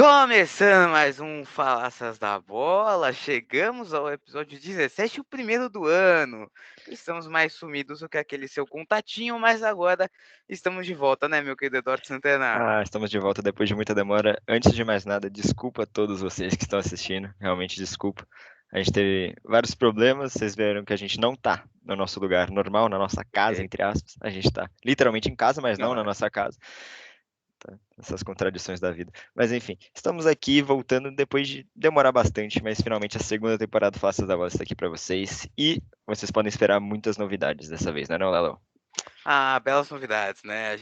Começando mais um Falácias da Bola, chegamos ao episódio 17, o primeiro do ano. Estamos mais sumidos do que aquele seu contatinho, mas agora estamos de volta, né, meu querido Eduardo Santana? Estamos de volta depois de muita demora. Antes de mais nada, desculpa a todos vocês que estão assistindo, realmente desculpa. A gente teve vários problemas, vocês viram que a gente não tá no nosso lugar normal, na nossa casa, É, entre aspas. A gente tá literalmente em casa, mas não não, na nossa casa. Tá? Essas contradições da vida. Mas enfim, estamos aqui voltando depois de demorar bastante, mas finalmente a segunda temporada do Faces da Bola está aqui para vocês. E vocês podem esperar muitas novidades dessa vez, não, Lelo? belas novidades, né? A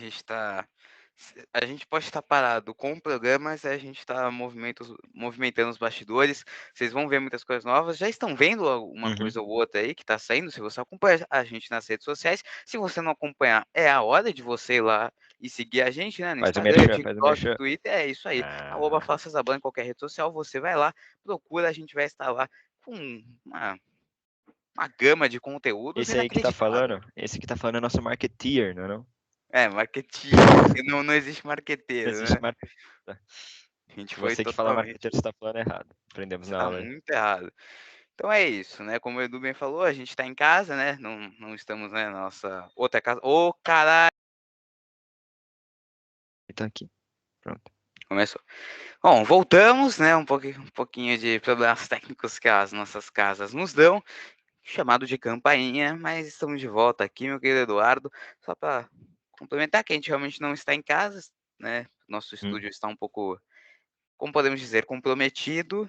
gente pode estar parado com o programa, mas a gente está movimentando os bastidores. Vocês vão ver muitas coisas novas. Já estão vendo uma Uhum. coisa ou outra aí que está saindo. Se você acompanha a gente nas redes sociais, se você não acompanhar, é a hora de você ir lá e seguir a gente, né? No Faz o Instagram, merchan, faz o TikTok, merchan. Twitter, é isso aí. Ah, @façasabana em qualquer rede social. Você vai lá, procura, a gente vai estar lá com uma gama de conteúdos esse aí que tá inacreditável. falando, esse que tá falando é nosso marketeer, não é não? É, marqueteer, porque não existe Não marqueteiro, existe né? marketeer. A gente foi Você que fala totalmente, marketeer, você tá falando errado. Aprendemos você na tá aula aí. muito errado. Então é isso, né, como o Edu bem falou, a gente tá em casa, né, não estamos, né, na nossa outra casa. Ô caralho, Então aqui, pronto. começou. Bom, voltamos, né, um pouquinho de problemas técnicos que as nossas casas nos dão, chamado de campainha, mas estamos de volta aqui, meu querido Eduardo, só para complementar que a gente realmente não está em casa, né, nosso Hum. estúdio está um pouco, como podemos dizer, comprometido.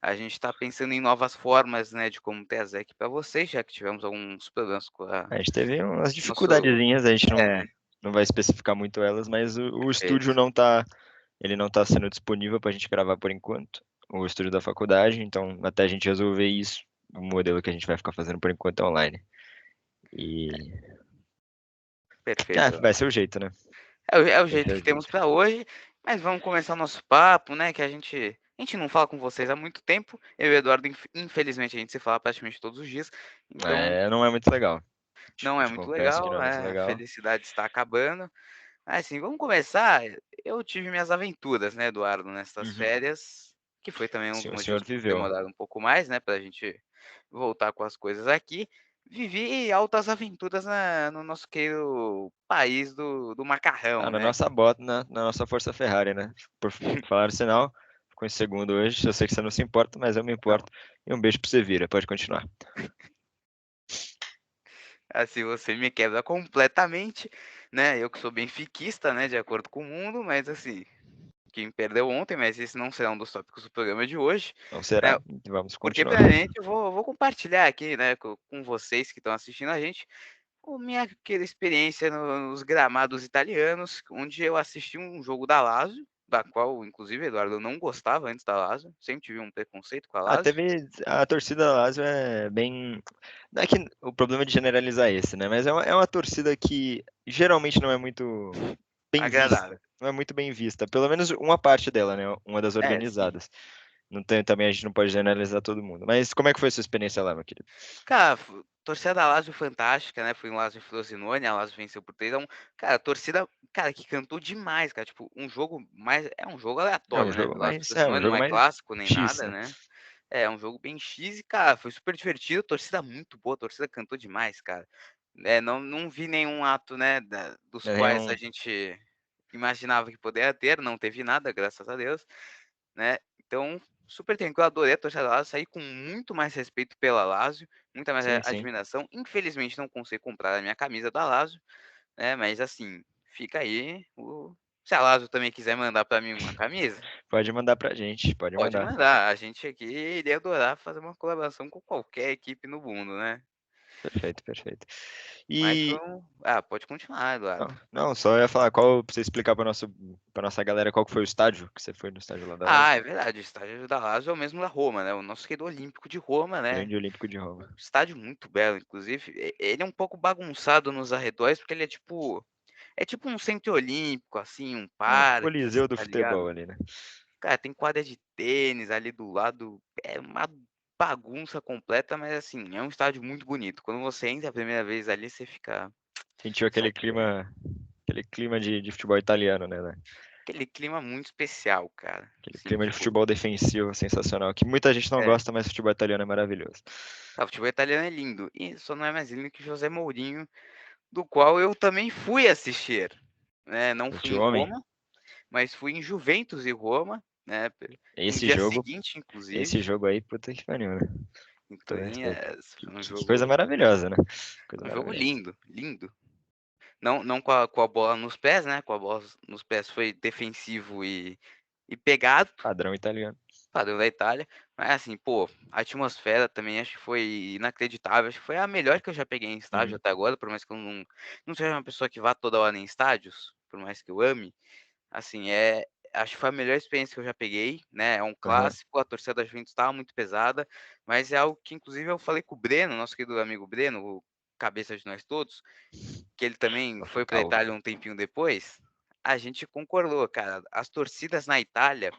A gente está pensando em novas formas, né, de como ter a ZEC para vocês, já que tivemos alguns problemas com a A gente teve umas nosso dificuldadezinhas, a gente é, não vai especificar muito elas, mas o estúdio perfeito, ele não tá sendo disponível pra gente gravar por enquanto. O estúdio da faculdade, então até a gente resolver isso, o modelo que a gente vai ficar fazendo por enquanto é online. E perfeito. vai ser o jeito, né? É o Vai ser jeito o que temos jeito. para hoje, mas vamos começar o nosso papo, né, que a gente não fala com vocês há muito tempo, eu e o Eduardo infelizmente a gente se fala praticamente todos os dias, então É, não é muito legal. não é Te muito confesso que não legal, é muito a legal. felicidade está acabando. Mas assim, vamos começar, eu tive minhas aventuras, né, Eduardo, nestas Uhum. férias, que foi também um dos O motivos senhor por viveu. demorar um pouco mais, né, pra gente voltar com as coisas aqui. Vivi altas aventuras no nosso querido país do macarrão, Na né. nossa bota, na nossa Força Ferrari, né? Por falar o sinal, ficou em segundo hoje. Eu sei que você não se importa, mas eu me Não, importo. E um beijo pra você, Vira. Pode continuar. assim, você me quebra completamente, né, eu que sou benfiquista, né, de acordo com o mundo, mas assim, quem perdeu ontem, mas esse não será um dos tópicos do programa de hoje, Não né. será? Vamos Porque continuar. primeiramente eu vou compartilhar aqui, né, com vocês que estão assistindo a gente, o minha aquela experiência nos gramados italianos, onde eu assisti um jogo da Lazio, da qual inclusive, Eduardo, eu não gostava antes da Lazio, sempre tive um preconceito com a Lazio. Teve. A torcida da Lazio é bem. Não é que o problema é de generalizar esse, né? Mas é uma torcida que geralmente não é muito bem Agradável. vista. Não é muito bem vista. Pelo menos uma parte dela, né? Uma das É, sim. organizadas. Não tem, também a gente não pode generalizar todo mundo. Mas como é que foi a sua experiência lá, meu querido? Cara, torcida da Lazio fantástica, né, fui em Lazio e Frosinone, a Lazio venceu por 3-1. Cara, torcida, cara, que cantou demais, cara, tipo, um jogo É um aleatório, né, jogo Lazio e mais. É um Frosinone, não jogo é mais clássico nem X, nada, né? né. É um jogo bem X e, cara, foi super divertido, torcida muito boa, a torcida cantou demais, cara. Não vi nenhum ato, né, dos É quais a um. gente imaginava que poderia ter, não teve nada, graças a Deus, né. Então, super tranquilo, adorei a torcida da Lazio, saí com muito mais respeito pela Lazio, muita mais Sim, sim. admiração. Infelizmente não consigo comprar a minha camisa da Lazio, né, mas assim, fica aí o se a Lazio também quiser mandar pra mim uma camisa, Pode mandar pra gente, pode pode mandar. mandar, a gente aqui iria adorar fazer uma colaboração com qualquer equipe no mundo, né. Perfeito, perfeito. Mas E pode continuar, Eduardo. não, só ia falar qual, pra você explicar pra nossa galera qual que foi o estádio que você foi no estádio lá da Lazio. É verdade, o estádio da Lazio é o mesmo da Roma, né, o nosso querido Olímpico de Roma, né, Grande Olímpico de Roma. um estádio muito belo, inclusive, ele é um pouco bagunçado nos arredores, porque ele é tipo um centro olímpico, assim, um É o parque, Coliseu do tá ligado? futebol ali, né? Cara, tem quadra de tênis ali do lado, é uma bagunça completa, mas assim, é um estádio muito bonito. Quando você entra a primeira vez ali, você fica Sentiu satisfeito. aquele clima de futebol italiano, né? aquele clima muito especial, cara. Aquele Assim, clima de tipo, futebol defensivo sensacional, que muita gente não é, gosta, mas o futebol italiano é maravilhoso. o futebol italiano é lindo. E só não é mais lindo que José Mourinho, do qual eu também fui assistir. Né? Não fui Curtiu em o homem? Roma, mas fui em Juventus e Roma, né? No Esse dia jogo, seguinte, esse inclusive. jogo aí, puta que pariu, né? Então, Todo respeito. foi Que coisa maravilhosa, né? Coisa um jogo maravilhosa. lindo, lindo. Não com a bola nos pés, né? Com a bola nos pés foi defensivo e pegado, Padrão italiano. padrão da Itália. Mas assim, pô, a atmosfera também acho que foi inacreditável. Acho que foi a melhor que eu já peguei em estádio Uhum, até agora, por mais que eu não seja uma pessoa que vá toda hora em estádios, por mais que eu ame. Assim, acho que foi a melhor experiência que eu já peguei, né? É um aham, clássico, a torcida da Juventus estava muito pesada, mas é algo que inclusive eu falei com o Breno, nosso querido amigo Breno, o cabeça de nós todos, que ele também Papo foi para a calmo. Itália um tempinho depois. A gente concordou, cara. As torcidas na Itália,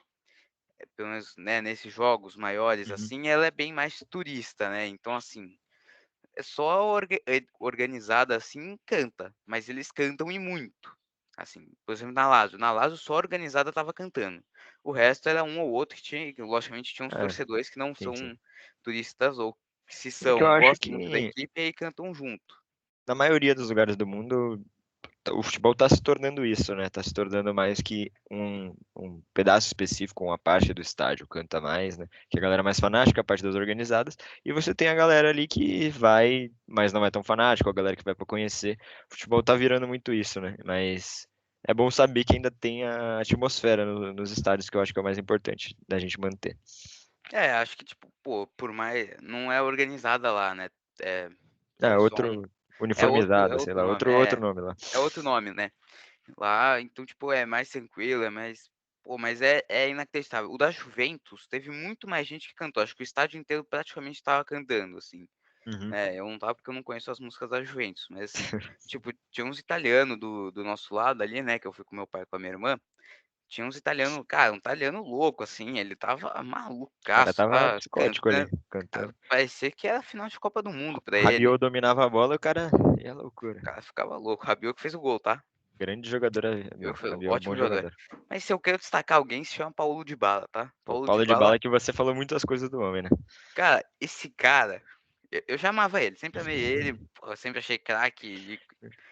pelo menos, né, nesses jogos maiores Uhum, assim, ela é bem mais turista, né? Então, assim, é só organizada assim, canta, mas eles cantam e muito. Assim, por exemplo, na Lazio só a organizada estava cantando. O resto era um ou outro que tinha, que logicamente tinha uns é, torcedores que não sim, sim. são turistas ou que se É que eu são, acho gostam muito da que equipe e aí cantam junto. na maioria dos lugares do mundo o futebol está se tornando isso, né? Está se tornando mais que um pedaço específico, uma parte do estádio canta mais, né? Que a galera é mais fanática, a parte das organizadas, e você tem a galera ali que vai, mas não é tão fanática, a galera que vai para conhecer. O futebol tá virando muito isso, né? Mas é bom saber que ainda tem a atmosfera nos estádios, que eu acho que é o mais importante da gente manter. É, acho que tipo, pô, por mais não é organizada lá, né? É, Ah, é só outro é uniformizada, sei outro lá, nome, outro nome lá. é outro nome, né? Lá, então, tipo, é mais tranquilo, é mais. Pô, mas é inacreditável. O da Juventus teve muito mais gente que cantou. Acho que o estádio inteiro praticamente estava cantando, assim. Uhum. Né? Eu não tava porque eu não conheço as músicas da Juventus, mas assim, tipo, tinha uns italianos do nosso lado ali, né? Que eu fui com meu pai e com a minha irmã. Tinha uns italianos, cara, um italiano louco, assim, ele tava O cara malucaço, tava tá psicótico ali, cantando. Cara, cantando. parecia que era final de Copa do Mundo pra O ele. Rabiot dominava a bola, o cara ia loucura. O cara ficava louco. O Rabiot que fez o gol, tá? Grande jogador, Eu Rabiot. foi um Rabiot é um ótimo bom jogador. jogador. Mas se eu quero destacar alguém, se chama Paulo Dybala, tá? O Paulo Paulo Dybala, Dybala que você falou muitas coisas do homem, né? cara, esse cara, eu já amava ele, sempre amei ele, porra, sempre achei craque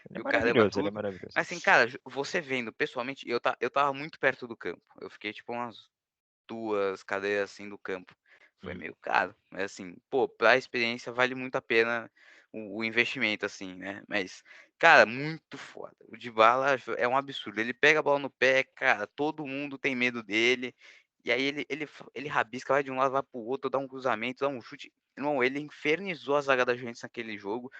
Ele é e o caramba maravilhoso, ele é tudo. maravilhoso. Mas assim, cara, você vendo pessoalmente, eu tava muito perto do campo. Eu fiquei tipo umas 2 cadeiras assim do campo. Foi Uhum. meio caro, mas assim, pô, pra experiência vale muito a pena o investimento, assim, né? Mas, cara, muito foda. O Dybala é um absurdo. Ele pega a bola no pé, cara, todo mundo tem medo dele. E aí ele rabisca, vai de um lado, vai pro outro, dá um cruzamento, dá um chute. Irmão, ele infernizou a zaga da Juventus naquele jogo.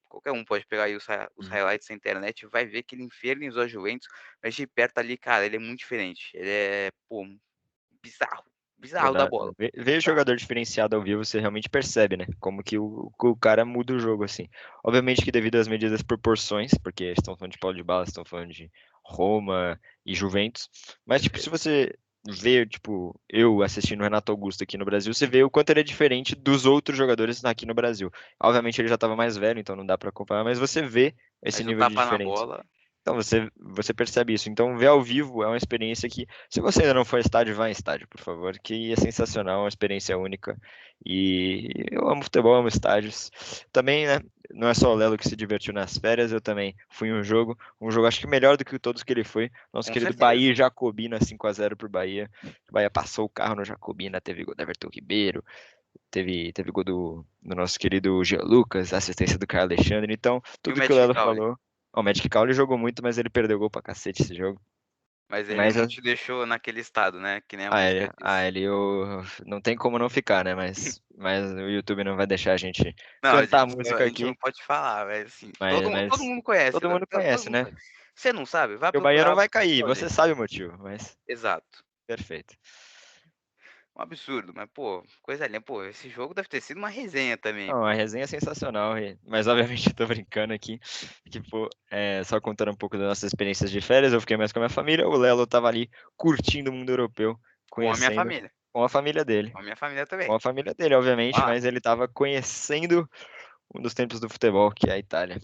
Qualquer um pode pegar aí os Uhum. highlights da internet, vai ver que ele infernizou a Juventus, mas de perto ali, cara, ele é muito diferente. Ele é, pô, bizarro, bizarro da bola, Ver bizarro. jogador diferenciado ao vivo, você realmente percebe, né? Como que o cara muda o jogo, assim. Obviamente que devido às medidas proporções, porque estão falando de Paulo Dybala, estão falando de Roma e Juventus. Mas, tipo, se Perfeito. você vê, tipo, eu assistindo o Renato Augusto aqui no Brasil, você vê o quanto ele é diferente dos outros jogadores aqui no Brasil. Obviamente ele já estava mais velho, então não dá pra comparar, mas você vê esse Mas o nível de tapa na diferença. bola, Então você percebe isso. Então ver ao vivo é uma experiência que, se você ainda não foi ao estádio, vá em estádio, por favor, que é sensacional, é uma experiência única. E eu amo futebol, amo estádios. Também, né, não é só o Lelo que se divertiu nas férias, eu também fui em um jogo acho que melhor do que todos que ele foi. Nosso com querido Bahia certeza. e Jacobina 5-0 pro Bahia. O Bahia passou o carro no Jacobina, teve gol do Everton Ribeiro, teve gol do nosso querido Jean Lucas, assistência do Caio Alexandre. Então, E o tudo que o Magic Lelo Cowley? falou. Ó, o Magic Cowley jogou muito, mas ele perdeu gol pra cacete esse jogo. Mas ele Mas, não te deixou naquele estado, né? Que nem a música diz. ele não tem como não ficar, né? Mas o YouTube não vai deixar a gente Não, cantar a a música gente não aqui. pode falar, mas assim, Mas, todo mas mundo conhece, todo né? mundo Todo conhece, mundo né? conhece. Você não sabe? Vai Que o Bahia não procurar, vai você cair, vai você ver. sabe o motivo, mas Exato. perfeito. Um absurdo, mas, pô, coisa linda. Pô, esse jogo deve ter sido uma resenha também, Não, a pô. resenha é sensacional, mas obviamente eu tô brincando aqui. Tipo, só contando um pouco das nossas experiências de férias, eu fiquei mais com a minha família, o Lelo tava ali curtindo o mundo europeu, Com a minha conhecendo família. com a família dele. Com a minha família Com também. a família dele, obviamente, Ah, mas ele tava conhecendo um dos tempos do futebol, que é a Itália.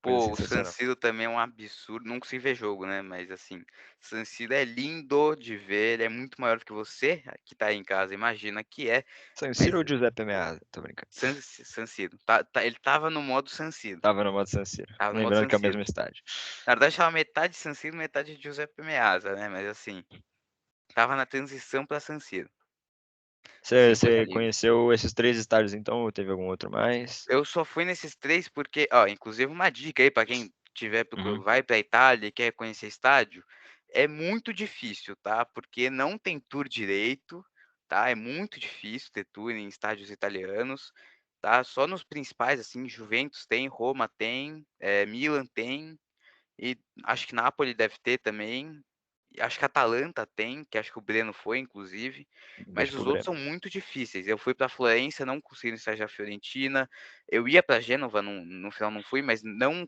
Coisa Pô, o San sensacional. Siro também é um absurdo, não consegui ver jogo, né, mas assim, San Siro é lindo de ver, ele é muito maior do que você, que tá aí em casa, imagina que é, San mas Siro ou Giuseppe Meazza? Tô brincando. San Siro, tá ele estava no modo San Siro, Tava no modo San Siro. estava no modo Lembrando San que é o Siro. mesmo estádio. Na verdade estava metade San Siro, metade Giuseppe Meazza, né, mas assim, estava na transição pra San Siro. Assim, coisa Você linda. conheceu esses 3 estádios então, ou teve algum outro mais? Eu só fui nesses 3 porque inclusive uma dica aí para quem tiver Uhum. vai pra Itália e quer conhecer estádio, é muito difícil, tá, porque não tem tour direito, tá, é muito difícil ter tour em estádios italianos, tá, só nos principais, assim, Juventus tem, Roma tem, Milan tem, e acho que Napoli deve ter também, e acho que Atalanta tem, que acho que o Breno foi inclusive, Beijo mas pro os outros Breno. são muito difíceis. Eu fui para Florença, não consegui no estádio da Fiorentina, eu ia para Gênova, no final não fui, mas não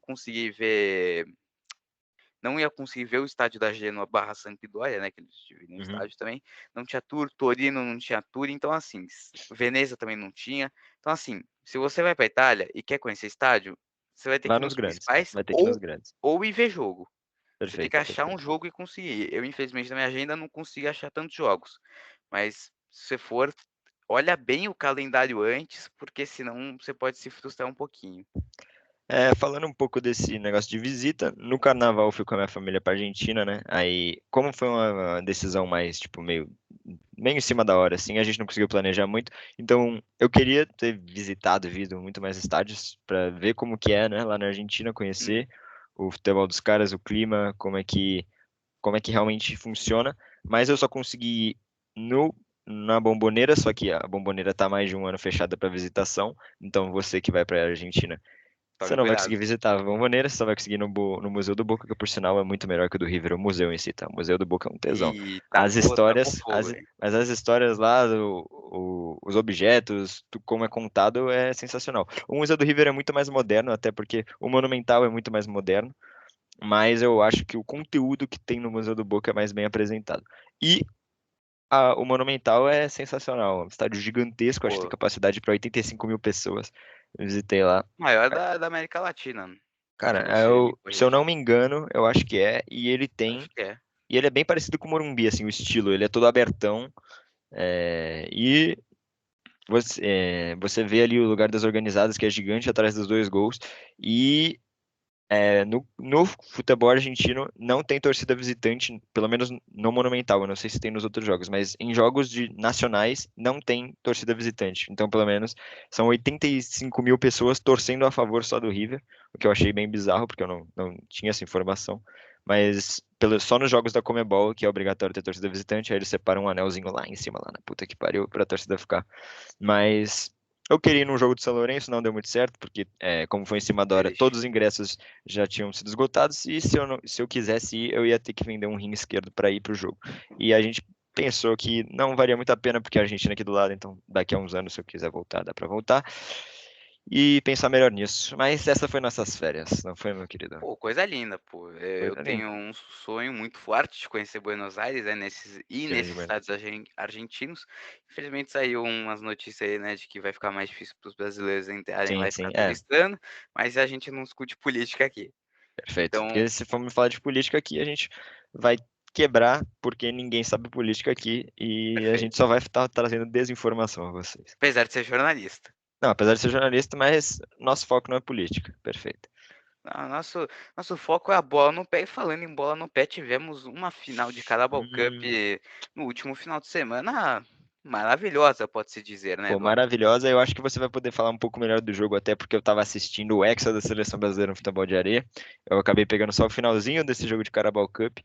ia conseguir ver o estádio da Genoa/Sampdoria, né, que eles dividem o Uhum. estádio também, não tinha tour, Torino não tinha tour, então assim, Veneza também não tinha. Então assim, se você vai para Itália e quer conhecer estádio, você vai ter Vai que ir nos nos grandes, principais vai ter que ir nos ou grandes. ir ver jogo. Você tem que Perfeito, achar um perfeito. jogo e conseguir. Eu, infelizmente, na minha agenda não consegui achar tantos jogos, mas se você for, olha bem o calendário antes, porque senão você pode se frustrar um pouquinho. Falando um pouco desse negócio de visita, no carnaval eu fui com a minha família pra Argentina, né? Aí, como foi uma decisão mais, tipo, meio em cima da hora, assim, a gente não conseguiu planejar muito. Então, eu queria ter visitado, visto muito mais estádios pra ver como que é, né, lá na Argentina, Hum, conhecer o futebol dos caras, o clima, como é que realmente funciona. Mas eu só consegui ir na Bomboneira, só que a Bomboneira tá há mais de um ano fechada para visitação. Então, você que vai para a Argentina você tome não vai cuidado. conseguir visitar a Bombonera, você só vai conseguir no Museu do Boca, que por sinal é muito melhor que o do River, o museu em si, tá? O Museu do Boca é um tesão. E As tapou histórias, fogo, hein. mas as histórias lá, os objetos, como é contado, é sensacional. O Museu do River é muito mais moderno, até porque o Monumental é muito mais moderno, mas eu acho que o conteúdo que tem no Museu do Boca é mais bem apresentado. E o Monumental é sensacional, é um estádio gigantesco, acho que tem Pô, capacidade para 85 mil pessoas. Eu visitei lá. maior da América Latina, Cara, se você me se eu corrige. não me engano, eu acho que é, Acho que é. e ele é bem parecido com o Morumbi, assim, o estilo, ele é todo abertão, e você vê ali o lugar das organizadas, que é gigante, atrás dos dois gols, e no futebol argentino não tem torcida visitante, pelo menos no Monumental, eu não sei se tem nos outros jogos, mas em jogos nacionais não tem torcida visitante. Então, pelo menos, são 85 mil pessoas torcendo a favor só do River, o que eu achei bem bizarro, porque eu não tinha essa informação. Mas só nos jogos da Comebol, que é obrigatório ter torcida visitante, aí eles separam um anelzinho lá em cima, lá na puta que pariu, pra torcida ficar. Mas eu queria ir num jogo de São Lourenço, não deu muito certo, porque como foi em cima da hora, Triste. todos os ingressos já tinham sido esgotados, e se eu quisesse ir, eu ia ter que vender um rim esquerdo para ir pro jogo. E a gente pensou que não valia muito a pena, porque a Argentina é aqui do lado, então daqui a uns anos, se eu quiser voltar, dá para voltar. E pensar melhor nisso. Mas essa foi nossas férias, não foi, meu querido? Pô, coisa linda, pô. Eu Coisa linda. tenho um sonho muito forte de conhecer Buenos Aires, né, Grande nesses Buenos estados argentinos. Infelizmente saiu umas notícias aí, né, de que vai ficar mais difícil para os brasileiros entrarem Sim, lá e sim, ficar turistando, mas a gente não discute política aqui. perfeito. Então, Porque se formos falar de política aqui, a gente vai quebrar, porque ninguém sabe política aqui e a gente perfeito. só vai estar trazendo desinformação a vocês. Apesar de ser jornalista. Não, apesar de ser jornalista, mas nosso foco não é política. Perfeito. Ah, nosso foco é a bola no pé, e falando em bola no pé, tivemos uma final de Carabao Cup Hum, no último final de semana maravilhosa, pode-se dizer, né, pô, Eduardo? maravilhosa. Eu acho que você vai poder falar um pouco melhor do jogo, até porque eu estava assistindo o Hexa da Seleção Brasileira no futebol de areia. Eu acabei pegando só o finalzinho desse jogo de Carabao Cup.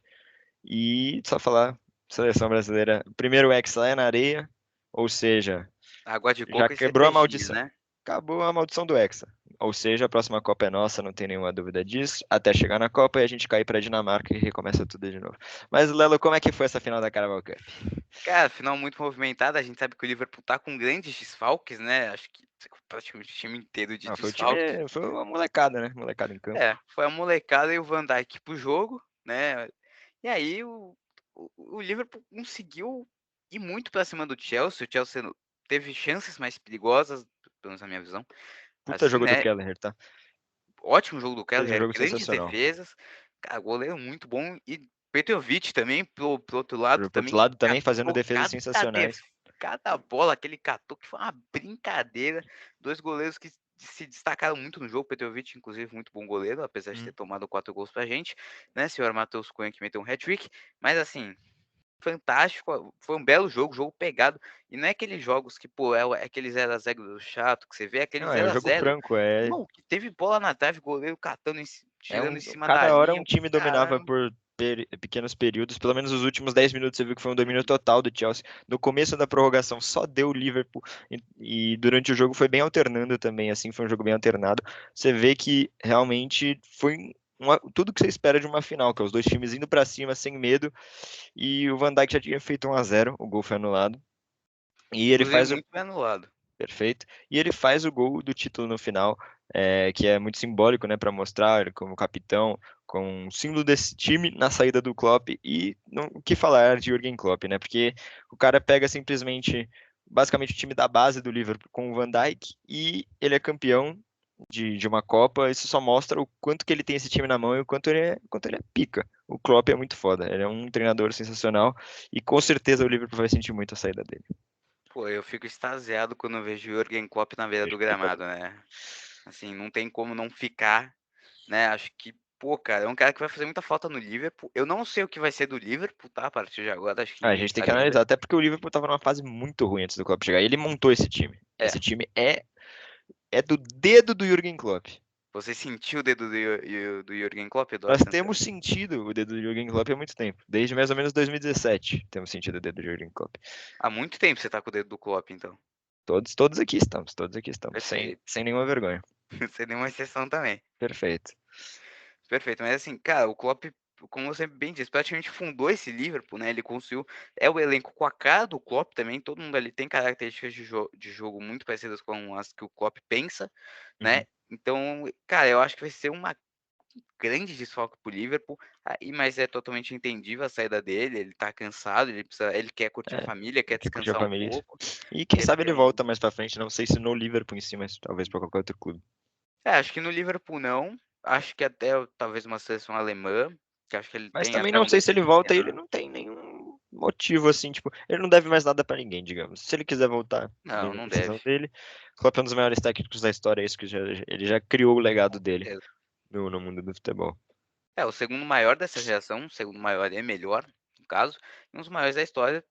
E só falar, Seleção Brasileira, primeiro Hexa é na areia, ou seja, Água de já coco e quebrou a cervejinha, maldição. né? Acabou a maldição do Hexa. Ou seja, a próxima Copa é nossa, não tem nenhuma dúvida disso. Até chegar na Copa e a gente cair para Dinamarca e recomeça tudo de novo. Mas, Lelo, como é que foi essa final da Carabao Cup? Cara, final muito movimentada, a gente sabe que o Liverpool tá com grandes desfalques, né, acho que praticamente o time inteiro de Não, desfalques. foi uma molecada, né? Molecada em campo. É, foi a molecada e o Van Dijk para o jogo, né, e aí o Liverpool conseguiu ir muito pra cima do Chelsea, o Chelsea teve chances mais perigosas, pelo menos na minha visão, Puta assim, jogo do né. Kelleher, tá? ótimo jogo do Fez um Kelleher, jogo grandes sensacional. defesas, cara, goleiro muito bom. E Petrovic também, pro outro lado, Pro outro também lado também fazendo catou defesas sensacionais. cada bola que ele catou, que foi uma brincadeira. Dois goleiros que se destacaram muito no jogo. Petrovic, inclusive, muito bom goleiro, apesar de ter tomado 4 gols pra gente, né? Senhor Matheus Cunha que meteu um hat-trick. Mas assim, fantástico, foi um belo jogo, jogo pegado. E não é aqueles jogos que, pô, é aquele 0x0 chato que você vê, é aquele Não, é um jogo 0x0. franco, Irmão, que teve bola na trave, goleiro catando, tirando em cima da cada hora linha. um time dominava Caramba, por pequenos períodos, pelo menos os últimos 10 minutos você viu que foi um domínio total do Chelsea. No começo da prorrogação só deu o Liverpool e durante o jogo foi bem alternando também, assim, foi um jogo bem alternado. Você vê que realmente foi tudo que você espera de uma final, que é os dois times indo pra cima sem medo, e o Van Dijk já tinha feito 1-0, o gol foi anulado. E ele inclusive faz o muito bem anulado. Perfeito. E ele faz o gol do título no final, que é muito simbólico, né, para mostrar ele como capitão, com o símbolo desse time na saída do Klopp e o que falar de Jürgen Klopp, né? Porque o cara pega simplesmente, basicamente o time da base do Liverpool com o Van Dijk e ele é campeão de uma Copa. Isso só mostra o quanto que ele tem esse time na mão e o quanto ele é pica. O Klopp é muito foda. Ele é um treinador sensacional e com certeza o Liverpool vai sentir muito a saída dele. Pô, eu fico extasiado quando eu vejo o Jürgen Klopp na beira do Perfeito. gramado, né? Assim, não tem como não ficar, né? Acho que, pô, cara, é um cara que vai fazer muita falta no Liverpool. Eu não sei o que vai ser do Liverpool, tá? A partir de agora, acho que A ninguém gente tem que sabe ainda. analisar, até porque o Liverpool estava numa fase muito ruim antes do Klopp chegar. Ele montou esse time. É, Esse time é do dedo do Jürgen Klopp. você sentiu o dedo do Jürgen Klopp, Nós Eduardo Santos? temos sentido o dedo do Jürgen Klopp há muito tempo. Desde mais ou menos 2017 temos sentido o dedo do Jürgen Klopp. Há muito tempo você tá com o dedo do Klopp, então. Todos aqui estamos, sem, Perfeito. sem nenhuma vergonha. Você deu uma exceção também. Perfeito. Perfeito, mas assim, cara, o Klopp, como você bem disse, praticamente fundou esse Liverpool, né? Ele construiu, é o elenco com a cara do Klopp também, todo mundo ali tem características de jogo muito parecidas com as que o Klopp pensa, né? Uhum. Então, cara, eu acho que vai ser uma grande desfalque pro Liverpool, aí, mas é totalmente entendível a saída dele, ele tá cansado, ele quer curtir a É, família, quer ele quer curtir a descansar um família. pouco, E quem quer sabe ter ele um. volta mais pra frente. Não sei se no Liverpool em si, mas talvez pra qualquer outro clube. É, acho que no Liverpool não, acho que até talvez uma seleção alemã, que acho que ele Mas tem também até não um sei se ele volta e ele potencial. não tem nenhum motivo assim, tipo, ele não deve mais nada pra ninguém, digamos. Se ele quiser voltar, Não, livre não deve. decisão dele. O Klopp é um dos maiores técnicos da história, é isso que ele já criou o legado dele É, no mundo do futebol. o segundo maior dessa geração, o segundo maior é melhor, no caso, e um dos maiores da história,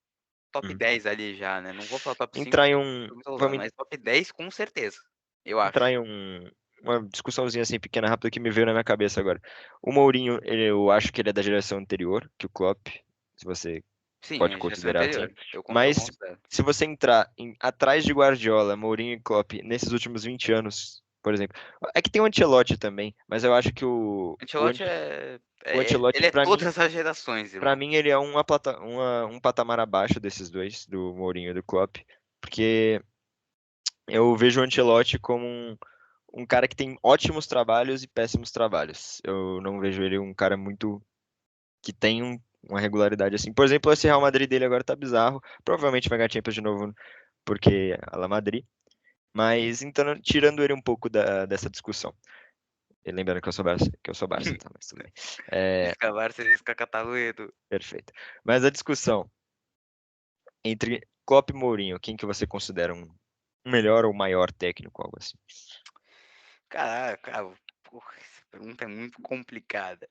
top Uhum. 10 ali já, né? Não vou falar top 5 Entrar em porque um, foi muito ousado, vamos mas top 10 com certeza, eu entrar acho. em uma discussãozinha assim pequena rápida que me veio na minha cabeça agora. O Mourinho, eu acho que ele é da geração anterior que o Klopp, se você Sim, pode a geração considerar anterior, assim. eu Mas considero. se você entrar atrás de Guardiola, Mourinho e Klopp nesses últimos 20 anos, por exemplo, é que tem o Ancelotti também, mas eu acho que Ancelotti O Ancelotti ele é todas as gerações, para irmão. mim ele é um patamar abaixo desses dois, do Mourinho e do Klopp, porque eu vejo o Ancelotti como um cara que tem ótimos trabalhos e péssimos trabalhos. Eu não vejo ele um cara muito que tem uma regularidade assim. Por exemplo, esse Real Madrid dele agora tá bizarro. Provavelmente vai ganhar Champions de novo porque é La Madrid. Mas então, tirando ele um pouco dessa discussão. E lembrando que eu sou Barça, tá? Mas tudo bem. É, Escavar, você diz com a Catalunha, Edu. perfeito. Mas a discussão entre Klopp e Mourinho, quem que você considera um melhor ou maior técnico, algo assim? Caraca, cara, porra, essa pergunta é muito complicada.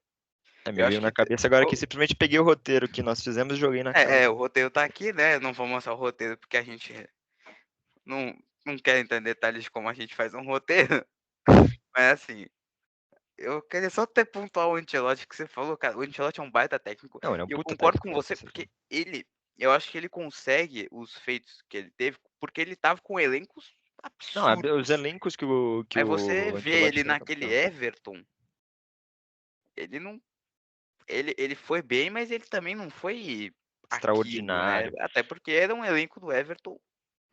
Me Eu veio acho na que cabeça agora que simplesmente peguei o roteiro que nós fizemos e joguei na cara. o roteiro tá aqui, né? Não vou mostrar o roteiro porque a gente não, não quer entrar em detalhes de como a gente faz um roteiro. Mas assim, eu queria só até pontuar o Ancelotti que você falou, cara. O Ancelotti é um baita técnico. Não, ele é um E eu puta concordo técnico, com cara, você, com certeza. porque eu acho que ele consegue os feitos que ele teve, porque ele tava com elencos Não, os absurdos. elencos que Mas você o vê Ancelotti ele tem naquele campeão. Everton, ele não. Ele foi bem, mas ele também não foi aquilo, né? Extraordinário. Até porque era um elenco do Everton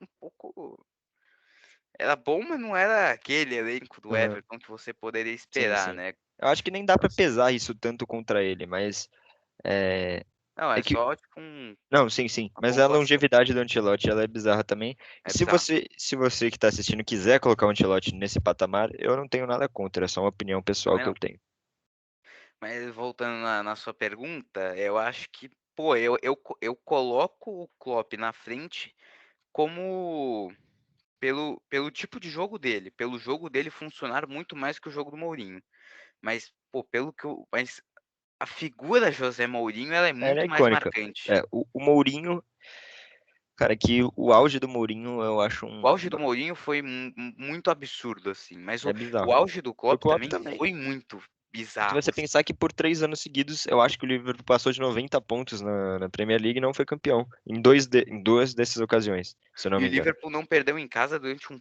um pouco. Era bom, mas não era aquele elenco do Aham. Everton que você poderia Sim, esperar, sim. né? Eu acho que nem dá pra pesar isso tanto contra ele, mas é, Não, É é que só, tipo, um Não, sim, sim. uma Mas a pontuação. longevidade do Ancelotti, ela é bizarra também. E É bizarro. se você que está assistindo quiser colocar o Ancelotti nesse patamar, eu não tenho nada contra, é só uma opinião pessoal Também que eu não. tenho. Mas voltando na sua pergunta, eu acho que, pô, eu coloco o Klopp na frente como pelo tipo de jogo dele, pelo jogo dele funcionar muito mais que o jogo do Mourinho. Mas, pô, mas a figura José Mourinho, ela é Ela é muito mais icônica. marcante. É, o Mourinho, cara, que o auge do Mourinho eu acho O auge do Mourinho foi muito absurdo, assim, mas é o bizarro. auge do Do Klopp Klopp também também. foi muito Se bizarro, você assim. pensar que por 3 anos seguidos, eu acho que o Liverpool passou de 90 pontos na Premier League e não foi campeão. Em duas dessas ocasiões, se eu não E o me engano. Liverpool não perdeu em casa durante um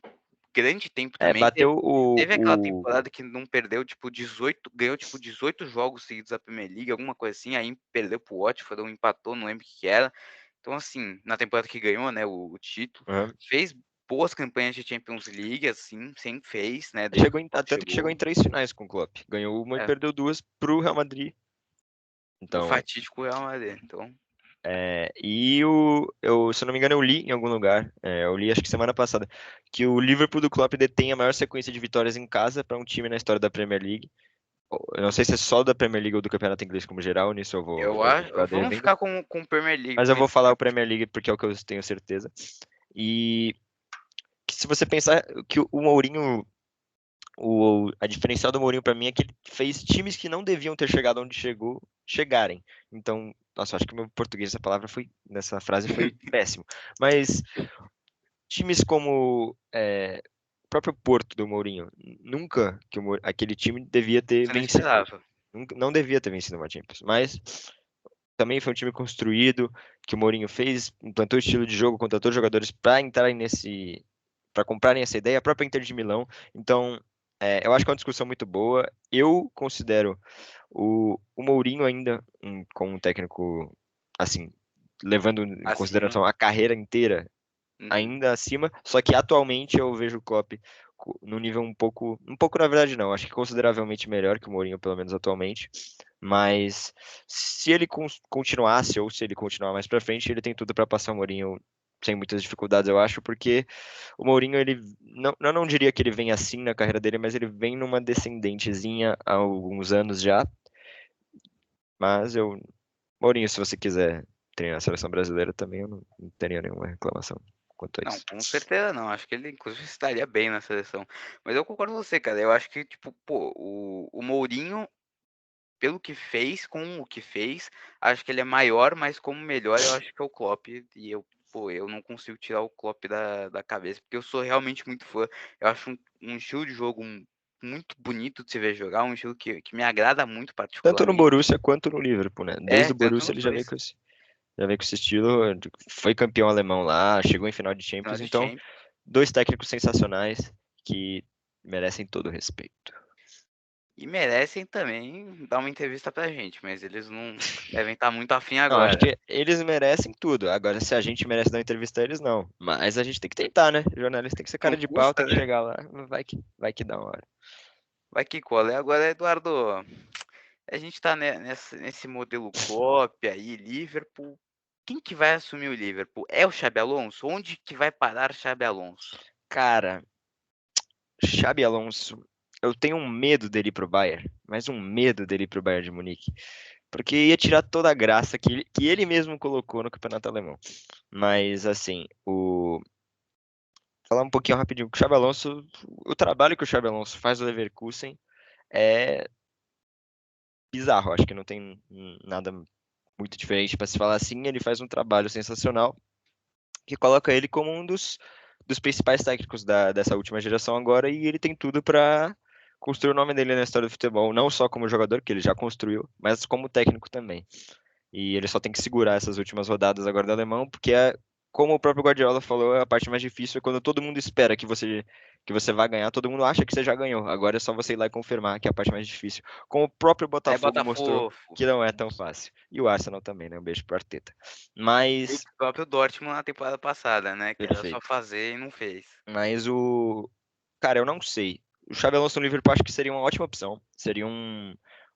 grande tempo É, também. bateu Teve aquela temporada que não perdeu, tipo, 18, ganhou, tipo, 18 jogos seguidos da Premier League, alguma coisa assim, aí perdeu pro Watford, ou empatou, não lembro o que que era. Então, assim, na temporada que ganhou, né, o título, Aham. fez boas campanhas de Champions League, assim, sempre fez, né, desde que o Klopp Tanto que chegou chegou. em 3 finais com o Klopp. Ganhou uma e É, perdeu duas pro Real Madrid. o Então, fatídico Real Madrid. Então, se eu não me engano, eu li em algum lugar, eu li acho que semana passada, que o Liverpool do Klopp detém a maior sequência de vitórias em casa para um time na história da Premier League. Eu não sei se é só da Premier League ou do Campeonato Inglês como geral, nisso eu vou ficar vamos devendo. ficar com Premier League Mas por eu vou enquanto. falar o Premier League porque é o que eu tenho certeza. E que se você pensar que o Mourinho, a diferencial do Mourinho para mim é que ele fez times que não deviam ter chegado onde chegou, chegarem. Então, nossa, acho que meu português nessa frase foi péssimo. Mas times como o próprio Porto do Mourinho, nunca que aquele time devia ter Você não vencido. esperava. Não devia ter vencido uma Champions. Mas também foi um time construído, que o Mourinho fez, implantou o estilo de jogo, contratou jogadores para entrarem para comprarem essa ideia, a própria Inter de Milão. Então, eu acho que é uma discussão muito boa. Eu considero o Mourinho ainda como um técnico, assim, levando em Acima. consideração a carreira inteira, Uhum. ainda acima, só que atualmente eu vejo o Klopp no nível um pouco na verdade não, acho que consideravelmente melhor que o Mourinho, pelo menos atualmente, mas se ele continuasse ou se ele continuar mais pra frente, ele tem tudo pra passar o Mourinho sem muitas dificuldades, eu acho, porque o Mourinho, ele não, eu não diria que ele vem assim na carreira dele, mas ele vem numa descendentezinha há alguns anos já, mas Mourinho, se você quiser treinar a seleção brasileira também, eu não teria nenhuma reclamação quanto a Não, isso. com certeza não. Acho que ele, inclusive, estaria bem na seleção. Mas eu concordo com você, cara. Eu acho que, tipo, pô, o Mourinho, pelo que fez, com o que fez, acho que ele é maior, mas como melhor, eu acho que é o Klopp. E eu não consigo tirar o Klopp da cabeça, porque eu sou realmente muito fã. Eu acho um estilo de jogo muito bonito de se ver jogar, um estilo que me agrada muito Tanto no particularmente. Borussia quanto no Liverpool, né? Desde É, o tanto Borussia nos ele dois. já veio com esse estilo, foi campeão alemão lá, chegou em final de Final Champions, de então Champions. dois técnicos sensacionais que merecem todo o respeito. E merecem também dar uma entrevista pra gente, mas eles não devem estar muito afim Não, acho agora. que eles merecem tudo. Agora, se a gente merece dar uma entrevista a eles, não. Mas a gente tem que tentar, né? O jornalista tem que ser Não cara de pau, custa, tem que né? chegar lá, vai que dá uma hora. Vai que cola. E agora, Eduardo, a gente tá nesse modelo Klopp aí, Liverpool. Quem que vai assumir o Liverpool? É o Xabi Alonso? Onde que vai parar Xabi Alonso? Cara, Xabi Alonso, eu tenho um medo dele ir pro Bayern, mas um medo dele ir pro Bayern de Munique. Porque ia tirar toda a graça que ele mesmo colocou no campeonato alemão. Mas, assim, falar um pouquinho rapidinho, o Xabi Alonso, o trabalho que o Xabi Alonso faz no Leverkusen é bizarro, acho que não tem nada muito diferente para se falar assim, ele faz um trabalho sensacional que coloca ele como um dos principais técnicos dessa última geração agora e ele tem tudo para construir o nome dele na história do futebol, não só como jogador, que ele já construiu, mas como técnico também. E ele só tem que segurar essas últimas rodadas agora do alemão, porque como o próprio Guardiola falou, a parte mais difícil é quando todo mundo espera que você vai ganhar, todo mundo acha que você já ganhou. Agora é só você ir lá e confirmar que é a parte mais difícil. Como o próprio É Botafogo mostrou Botafogo. que não é tão fácil. E o Arsenal também, né? Um beijo pro Arteta. E o Mas, próprio Dortmund na temporada passada, né? Que era só perfeito. fazer e não fez. Mas cara, eu não sei. O Xabi Alonso no Liverpool acho que seria uma ótima opção. Seria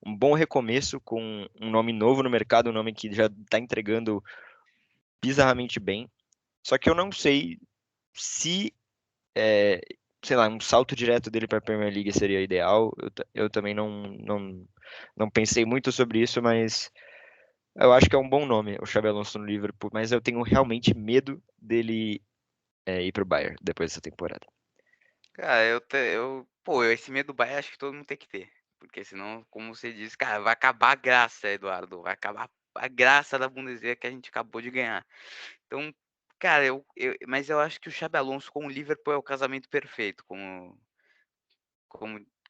um bom recomeço com um nome novo no mercado, um nome que já está entregando bizarramente bem. Só que eu não sei se, é, sei lá, um salto direto dele para a Premier League seria ideal. Eu também não pensei muito sobre isso, mas eu acho que é um bom nome, o Xabi Alonso no Liverpool, mas eu tenho realmente medo dele ir pro Bayern depois dessa temporada. Cara, pô, esse medo do Bayern acho que todo mundo tem que ter. Porque senão, como você disse, cara, vai acabar a graça, Eduardo. Vai acabar a graça da Bundesliga que a gente acabou de ganhar. Então, cara, mas eu acho que o Xabi Alonso com o Liverpool é o casamento perfeito, como,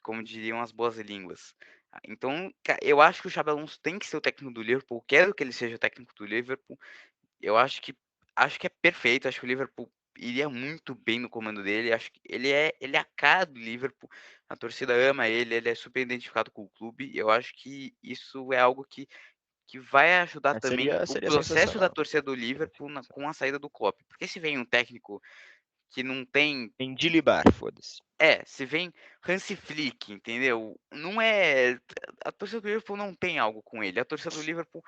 como diriam as boas línguas. Então, eu acho que o Xabi Alonso tem que ser o técnico do Liverpool. Quero que ele seja o técnico do Liverpool. Eu acho que é perfeito, acho que o Liverpool iria muito bem no comando dele, acho que ele é a cara do Liverpool. A torcida ama ele é super identificado com o clube. Eu acho que isso é algo que vai ajudar também o Seria processo da sensacional. torcida do Liverpool com a saída do Klopp. Porque se vem um técnico que não tem Em Dilibar, foda-se. se vem Hansi Flick, entendeu? Não é a torcida do Liverpool não tem algo com ele. A torcida do Liverpool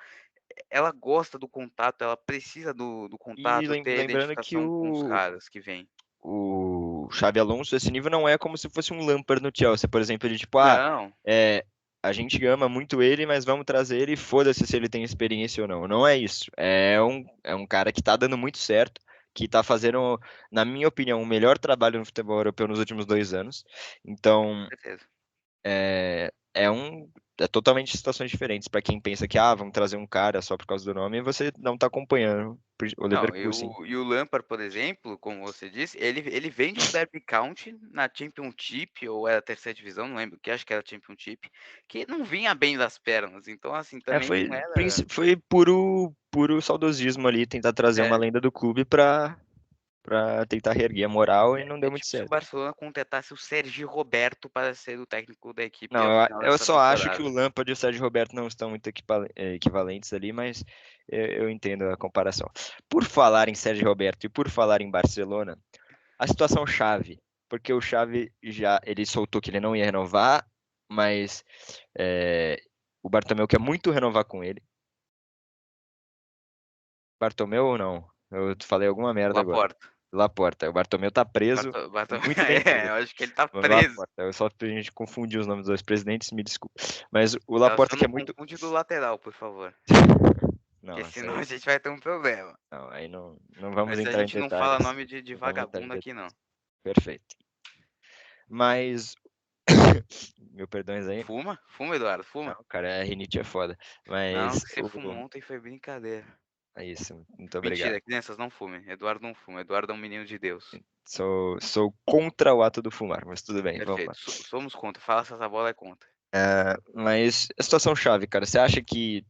ela gosta do contato, ela precisa do E contato, ter lembrando que identificação com os caras que vêm. o Xabi Alonso, esse nível não é como se fosse um Lampard no Chelsea, por exemplo, de tipo, Não, é, a gente ama muito ele, mas vamos trazer ele, foda-se se ele tem experiência ou não. Não é isso. É um cara que tá dando muito certo, que tá fazendo, na minha opinião, o melhor trabalho no futebol europeu nos últimos 2 anos. com Então, certeza. é totalmente situações diferentes. Para quem pensa que, vamos trazer um cara só por causa do nome, você não tá acompanhando o Não, e Leverkusen. o Lampard, por exemplo, como você disse, ele vem de um Derby County na Championship, ou era a terceira divisão, não lembro, que acho que era Championship, que não vinha bem das pernas. Então, assim, também não era. Foi puro saudosismo ali, tentar trazer uma É, lenda do clube pra tentar reerguer a moral e não é deu muito tipo se o certo. Barcelona contratasse o Sergio Roberto para ser o técnico da equipe Não, ao final eu dessa só acho que o temporada. Lampard e o Sérgio Roberto não estão muito equivalentes ali, mas eu entendo a comparação. Por falar em Sérgio Roberto e por falar em Barcelona, a situação chave, porque o Xavi ele soltou que ele não ia renovar, mas o Bartomeu quer muito renovar com ele. Bartomeu ou não? Eu falei alguma merda agora. Laporta. Laporta. O Bartomeu tá preso e muito bem É, preso. eu acho que ele tá O nome preso. Laporta. Eu só pra gente confundir os nomes dos dois presidentes, me desculpe. Mas o Ela Laporta só quer não muito. confunde do lateral, por favor. Porque Não, senão a gente vai ter um problema. não, aí não vamos Mas a entrar em gente não fala detalhes. nome de Não vamos entrar em vagabundo aqui, detalhes. não. Perfeito. Mas, meu perdões aí. Fuma? Fuma, Eduardo, Não, fuma. cara, a rinite é foda. Não, Mas, que você fumou ontem foi brincadeira. é isso. Muito obrigado. Mentira, crianças, não fumem. Eduardo não fuma. Eduardo é um menino de Deus. Sou contra o ato do fumar, mas tudo bem, vamos lá. Perfeito. Somos contra. Fala se essa bola é contra. Mas a situação chave, cara, você acha que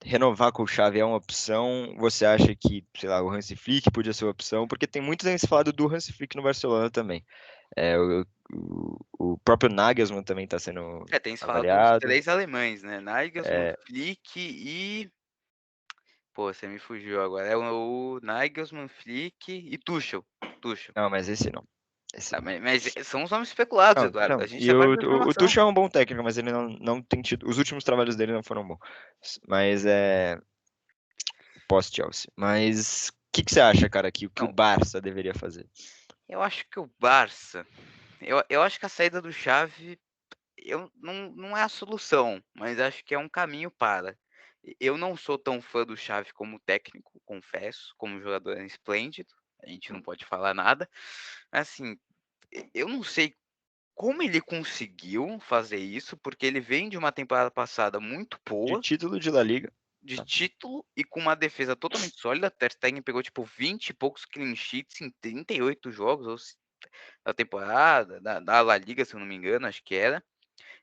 renovar com o Xavi é uma opção? Você acha que, sei lá, o Hansi Flick podia ser uma opção? Porque tem muitos gente falado do Hansi Flick no Barcelona também. O próprio Nagelsmann também está sendo É, tem se falado dos avaliado. três alemães, né? Nagelsmann, É, Flick e. Pô, você me fugiu agora. É o Nagelsmann, Flick e Tuchel. Tuchel. não, mas esse não. Esse Tá, não. mas são os nomes especulados, Não, Eduardo. A não. gente E trabalha com o informação. Tuchel é um bom técnico, mas ele não tem tido. Os últimos trabalhos dele não foram bons. Mas pós-Chelsea. Mas o que você acha, cara, que o Não, Barça deveria fazer? eu acho que o Barça. Eu acho que a saída do Xavi não é a solução, mas acho que é um caminho para. Eu não sou tão fã do Xavi como técnico, confesso, como jogador é esplêndido, a gente não pode falar nada. Assim, eu não sei como ele conseguiu fazer isso, porque ele vem de uma temporada passada muito De boa, título de La Liga. de Tá? título e com uma defesa totalmente sólida. Ter Stegen pegou tipo 20 e poucos clean sheets em 38 jogos da temporada, da La Liga, se eu não me engano, acho que era.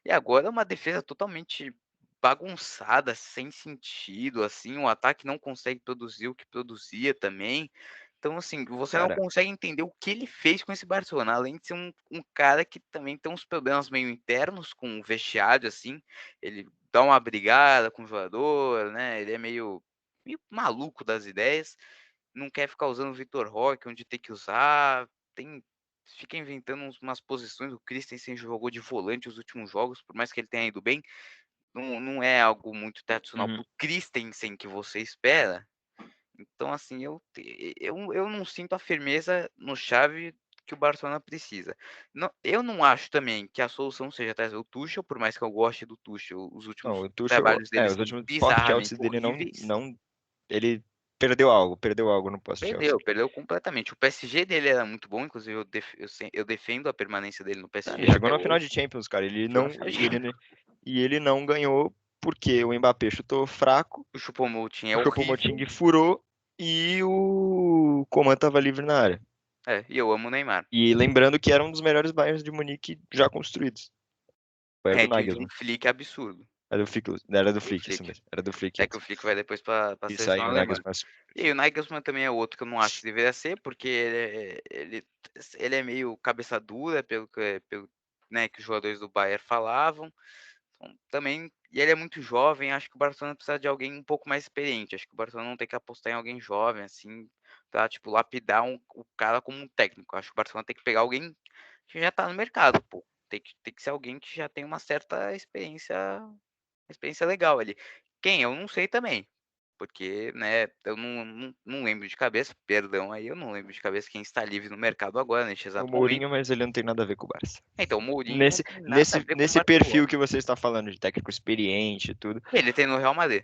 E agora é uma defesa totalmente bagunçada, sem sentido, assim, o ataque não consegue produzir o que produzia também. Então, assim, você não Cara, consegue entender o que ele fez com esse Barcelona, além de ser um cara que também tem uns problemas meio internos com o vestiário, assim, ele dá uma brigada com o jogador, né? Ele é meio maluco das ideias, não quer ficar usando o Vitor Roque onde tem que usar, fica inventando umas posições. O Christensen jogou de volante os últimos jogos, por mais que ele tenha ido bem. não é algo muito tradicional Uhum. pro Christensen que você espera. Então, assim, eu não sinto a firmeza no Xavi que o Barcelona precisa. Eu não acho também que a solução seja trazer o Tuchel, por mais que eu goste do Tuchel, os Não, últimos o Tuchel, trabalhos dele os são últimos post-Chelsea bizarramente dele horríveis. ele perdeu algo no post-Chelsea. Perdeu completamente. O PSG dele era muito bom, inclusive eu defendo a permanência dele no Ah, PSG ele chegou até na final hoje. de Champions, cara, Chegou na final de Champions. ele não ganhou porque o Mbappé chutou fraco, O Choupo-Moting é o horrível. Choupo-Moting furou e o Coman tava livre na área. É, e eu amo o Neymar. E lembrando que era um dos melhores Bayerns de Munique já construídos. Foi a É, do que de um Nagelsmann. Flick absurdo. Era do Do Flick, isso Flick. mesmo. Era do Flick É que antes. o Flick vai depois pra E seleção saiu o alemã. Nagelsmann. E aí o Nagelsmann também é outro que eu não acho que deveria ser, porque ele é meio cabeça dura pelo, né, que os jogadores do Bayern falavam. Então, também, e ele é muito jovem, acho que o Barcelona precisa de alguém um pouco mais experiente. Acho que o Barcelona não tem que apostar em alguém jovem, assim, pra, tipo, lapidar o cara como um técnico. Acho que o Barcelona tem que pegar alguém que já tá no mercado, pô. Tem que ser alguém que já tem uma certa experiência legal ali. Quem? Eu não sei também. Porque, né, eu não lembro de cabeça, perdão aí, eu não lembro de cabeça quem está livre no mercado agora, neste É o exato momento. Mourinho, mas ele não tem nada a ver com o Barça. Então, o Mourinho não Nesse, tem nada a nesse, ver com o nesse perfil Barcelona. que você está falando, de técnico experiente e tudo, Ele tem no Real Madrid.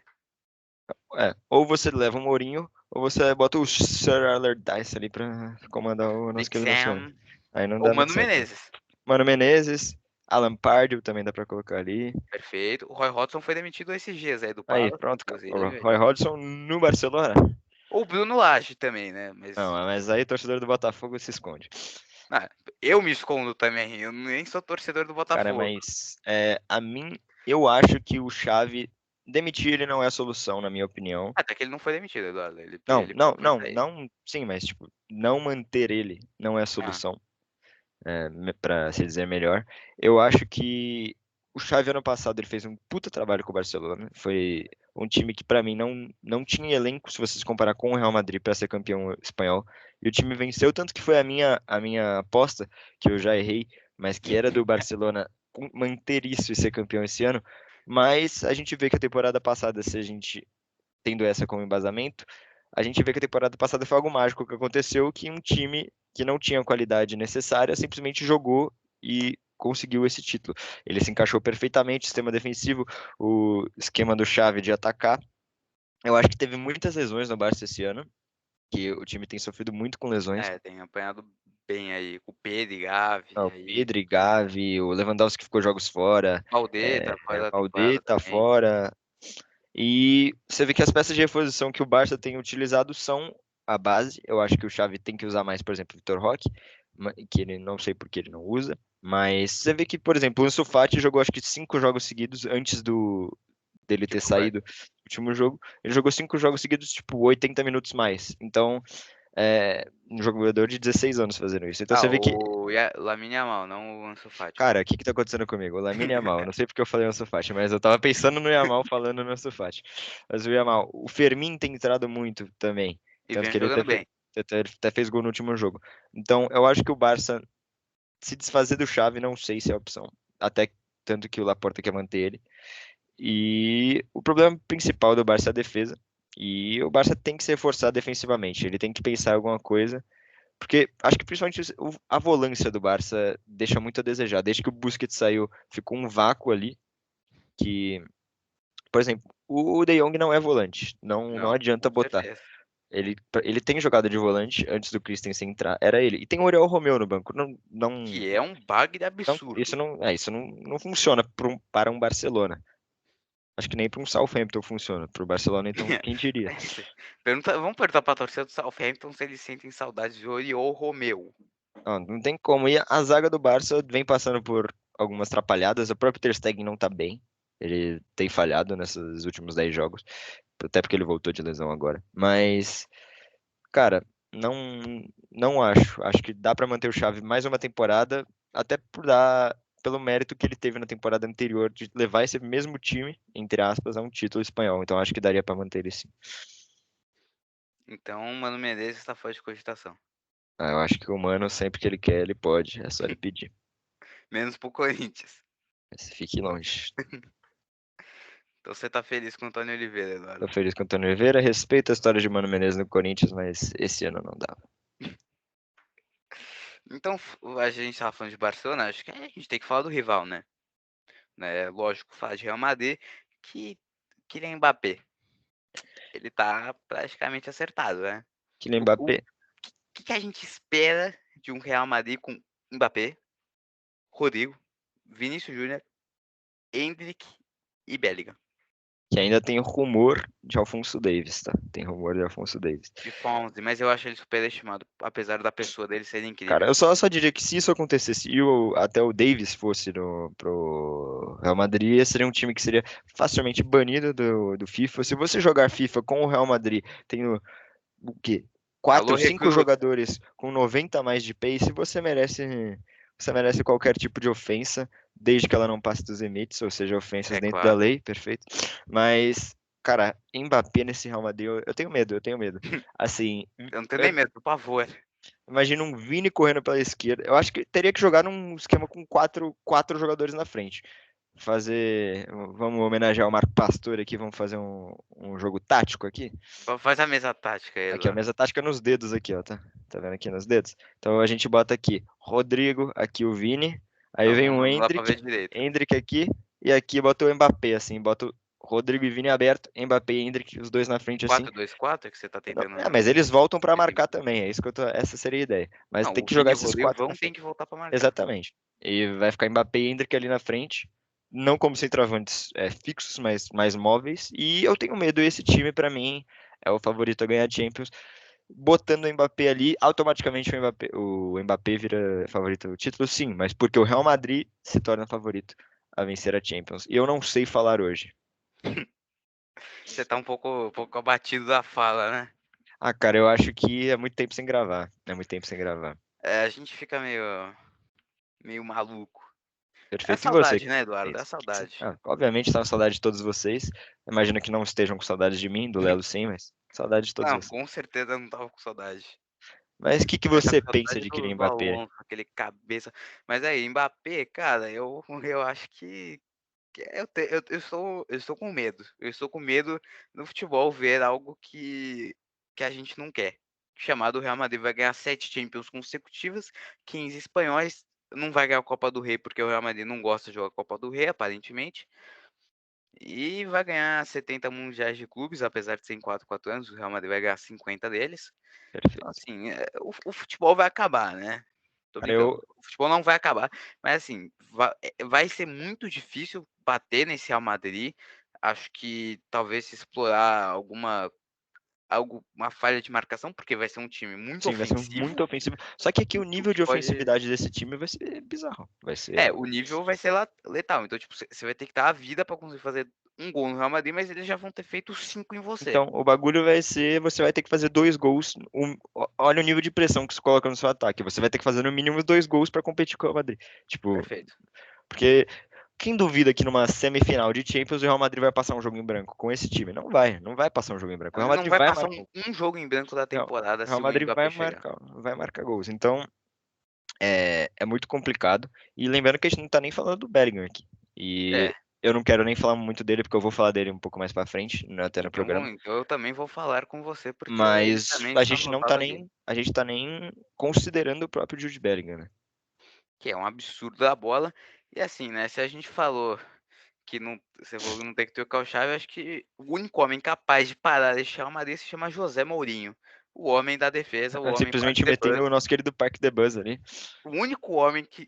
ou você leva o Mourinho, ou você bota o Sir Allardyce ali pra comandar o nosso Big querido Barcelona. Sam Aí não ou dá muito Mano certo, né? Menezes. Mano Menezes, Alan Pardew também dá pra colocar ali. Perfeito. O Roy Hodgson foi demitido esses dias aí do Aí, Palace, pronto, cara. O inclusive. Roy Hodgson no Barcelona. Ou o Bruno Lage também, né? Não, mas aí torcedor do Botafogo se esconde. Ah, eu me escondo também. Eu nem sou torcedor do Cara, Botafogo. mas eu acho que o Xavi demitir ele não é a solução, na minha opinião. Até que ele não foi demitido, Eduardo. Ele, Não, ele não, pediu pra não, sair. não, sim, mas tipo, não manter ele não é a Ah, solução, para se dizer melhor. Eu acho que o Xavi ano passado ele fez um puta trabalho com o Barcelona. Foi um time que pra mim não tinha elenco se você se comparar com o Real Madrid para ser campeão espanhol. E o time venceu tanto que foi a minha aposta que eu já errei, mas que era do Barcelona manter isso e ser campeão esse ano. Mas a gente vê que a temporada passada, se a gente tendo essa como embasamento, a gente vê que a temporada passada foi algo mágico que aconteceu, que um time que não tinha a qualidade necessária simplesmente jogou e conseguiu esse título. Ele se encaixou perfeitamente, o sistema defensivo, o esquema do Xavi de atacar. Eu acho que teve muitas lesões no Barça esse ano, que o time tem sofrido muito com lesões. tem apanhado bem aí com o Pedro e Gavi. O Aí, Pedri, Gavi, o Lewandowski ficou jogos fora, Valdê tá fora o da temporada Balde tá também. fora. E você vê que as peças de reposição que o Barça tem utilizado são a base. Eu acho que o Xavi tem que usar mais, por exemplo, o Vitor Roque, que ele não sei por que ele não usa. Mas você vê que, por exemplo, o Ansu Fati jogou acho que 5 jogos seguidos antes dele ter Tipo, vai. saído do último jogo. Ele jogou 5 jogos seguidos, tipo, 80 minutos mais. Então, um jogador de 16 anos fazendo isso. Então Ah, você vê que Lamine Yamal, não o Ansu Fati. cara, o que que tá acontecendo comigo? O Lamine Yamal, não sei porque eu falei Ansu Fati, mas eu tava pensando no Yamal falando no Ansu Fati. Mas o Yamal, o Fermin tem entrado muito também, E tanto vem que ele jogando bem. até fez gol no último jogo. Então, eu acho que o Barça se desfazer do Xavi, não sei se é a opção. Até tanto que o Laporta quer manter ele. E o problema principal do Barça é a defesa. E o Barça tem que se reforçar defensivamente. Ele tem que pensar em alguma coisa porque acho que principalmente a volância do Barça deixa muito a desejar. Desde que o Busquets saiu, ficou um vácuo ali que, por exemplo, o De Jong não é volante. Não Não, adianta com botar. certeza. Ele tem jogada de volante antes do Christensen entrar. Era ele. E tem o Oriol Romeu no banco. Não, não, Que é um bagre não, absurdo. isso não funciona para um Barcelona. Acho que nem para um Southampton funciona. Para o Barcelona, então, quem diria? Vamos perguntar pra torcida do Southampton se eles sentem saudades de Oriol Romeu. Não tem como. E a zaga do Barça vem passando por algumas atrapalhadas. O próprio Ter Stegen não tá bem. Ele tem falhado nesses últimos 10 jogos. Até porque ele voltou de lesão agora. Mas, cara, não acho. Acho que dá pra manter o Xavi mais uma temporada. Até pelo mérito que ele teve na temporada anterior de levar esse mesmo time, entre aspas, a um título espanhol. Então acho que daria pra manter ele sim. Então, Mano Menezes está fora de cogitação. Eu acho que o Mano, sempre que ele quer, ele pode. É só ele pedir. Menos pro Corinthians. Mas fique longe. Então você tá feliz com o Antônio Oliveira, Tô Eduardo. feliz com o Antônio Oliveira, respeito a história de Mano Menezes no Corinthians, mas esse ano não dá. Então, a gente tava falando de Barcelona, acho que a gente tem que falar do rival, né? Lógico, falar de Real Madrid, que Kylian Mbappé, ele tá praticamente acertado, né? Kylian O Mbappé, que a gente espera de um Real Madrid com Mbappé, Rodrigo, Vinícius Júnior, Endrick e Bellingham? que ainda tem rumor de Alphonso Davies, tá? Tem rumor de Alphonso Davies. De Fonse, mas eu acho ele superestimado, apesar da pessoa dele ser Cara, incrível. eu só diria que se isso acontecesse e até o Davis fosse pro Real Madrid, seria um time que seria facilmente banido do FIFA. Se você jogar FIFA com o Real Madrid, tem o quê? Alô, Quatro, cinco recruta. jogadores com 90 a mais de pace, você merece qualquer tipo de ofensa, desde que ela não passe dos limites, ou seja, ofensas É dentro da claro. lei, perfeito. Mas, cara, Mbappé nesse Real Madrid, eu tenho medo, eu tenho medo. Assim, Eu não tenho nem medo, por favor. imagina um Vini correndo pela esquerda. Eu acho que teria que jogar num esquema com quatro jogadores na frente. Fazer. Vamos homenagear o Marco Pastor aqui, vamos fazer um jogo tático aqui. Faz a mesa tática aí, Aqui a Eduardo. mesa tática nos dedos aqui, ó, tá? Tá vendo aqui nos dedos? Então a gente bota aqui Rodrigo, aqui o Vini, aí Não, vem o não dá pra Endrick, ver direito. Endrick aqui, e aqui bota o Mbappé, assim, bota o Rodrigo e Vini aberto, Mbappé e Endrick, os dois na frente assim. 4-2-4 é que você tá tentando Mas eles voltam para marcar definir? também, é isso que essa seria a ideia. Mas Não, tem o que jogar Vini e o esses Rodrigo quatro vão na tem frente. que voltar pra marcar. Exatamente. E vai ficar Mbappé e Endrick ali na frente, não como centroavantes fixos, mas mais móveis. E eu tenho medo, esse time para mim é o favorito a ganhar a Champions. Botando o Mbappé ali, automaticamente o Mbappé vira favorito ao título, sim, mas porque o Real Madrid se torna favorito a vencer a Champions. E eu não sei falar hoje. Você tá um pouco abatido da fala, né? Ah, cara, eu acho que é muito tempo sem gravar. É muito tempo sem gravar. A gente fica meio maluco. É a Perfeito. E você? saudade, né, Eduardo? É a saudade. Obviamente, estava com saudade de todos vocês. Imagino que não estejam com saudade de mim, do Lelo sim, mas saudade de todos Não, vocês. com certeza eu não tava com saudade. Mas o que Tava você com pensa saudade de Kylian do Mbappé? Alonso, aquele cabeça. Mas aí, Mbappé, cara, eu acho que eu estou com medo. Eu estou com medo no futebol ver algo que a gente não quer. Chamado Real Madrid vai ganhar 7 Champions consecutivas, 15 espanhóis, não vai ganhar a Copa do Rei porque o Real Madrid não gosta de jogar a Copa do Rei, aparentemente. E vai ganhar 70 mundiais de clubes, apesar de ser em 4 4 anos, o Real Madrid vai ganhar 50 deles. Então, Perfeito. assim, o futebol vai acabar, né? Tô Cara, eu, brincando. O futebol não vai acabar, mas assim, vai ser muito difícil bater nesse Real Madrid. Acho que talvez se explorar uma falha de marcação, porque vai ser um time muito sim, vai ser muito ofensivo, ofensivo. Só que aqui o o nível que de pode. ofensividade desse time vai ser bizarro. Vai ser. O nível vai ser letal. Então, tipo, você vai ter que dar a vida para conseguir fazer um gol no Real Madrid, mas eles já vão ter feito 5 em você. Então, o bagulho vai ser, você vai ter que fazer dois gols. Olha o nível de pressão que você coloca no seu ataque. Você vai ter que fazer no mínimo dois gols para competir com o Real Madrid. Tipo, Perfeito. porque quem duvida que numa semifinal de Champions o Real Madrid vai passar um jogo em branco com esse time? Não vai passar um jogo em branco. O Real Não Madrid vai vai passar marcar. um jogo em branco da temporada O Real se o Madrid Mbappé chegar. vai marcar gols. Então, é muito complicado. E lembrando que a gente não tá nem falando do Bellingham aqui. É, E eu não quero nem falar muito dele, porque eu vou falar dele um pouco mais pra frente, até no programa. então eu também vou falar com você, porque ele Mas também a está gente não tá anotado ali. nem, a gente tá nem considerando o próprio Jude Bellingham, né? Que é um absurdo da bola. E assim, né? Se a gente falou que não, você falou que não tem que trocar o chave, eu acho que o único homem capaz de parar e deixar uma desse se chama José Mourinho. O homem da defesa, o homem Park Simplesmente the metendo Bus. o nosso querido Park the Buzz ali. O único homem que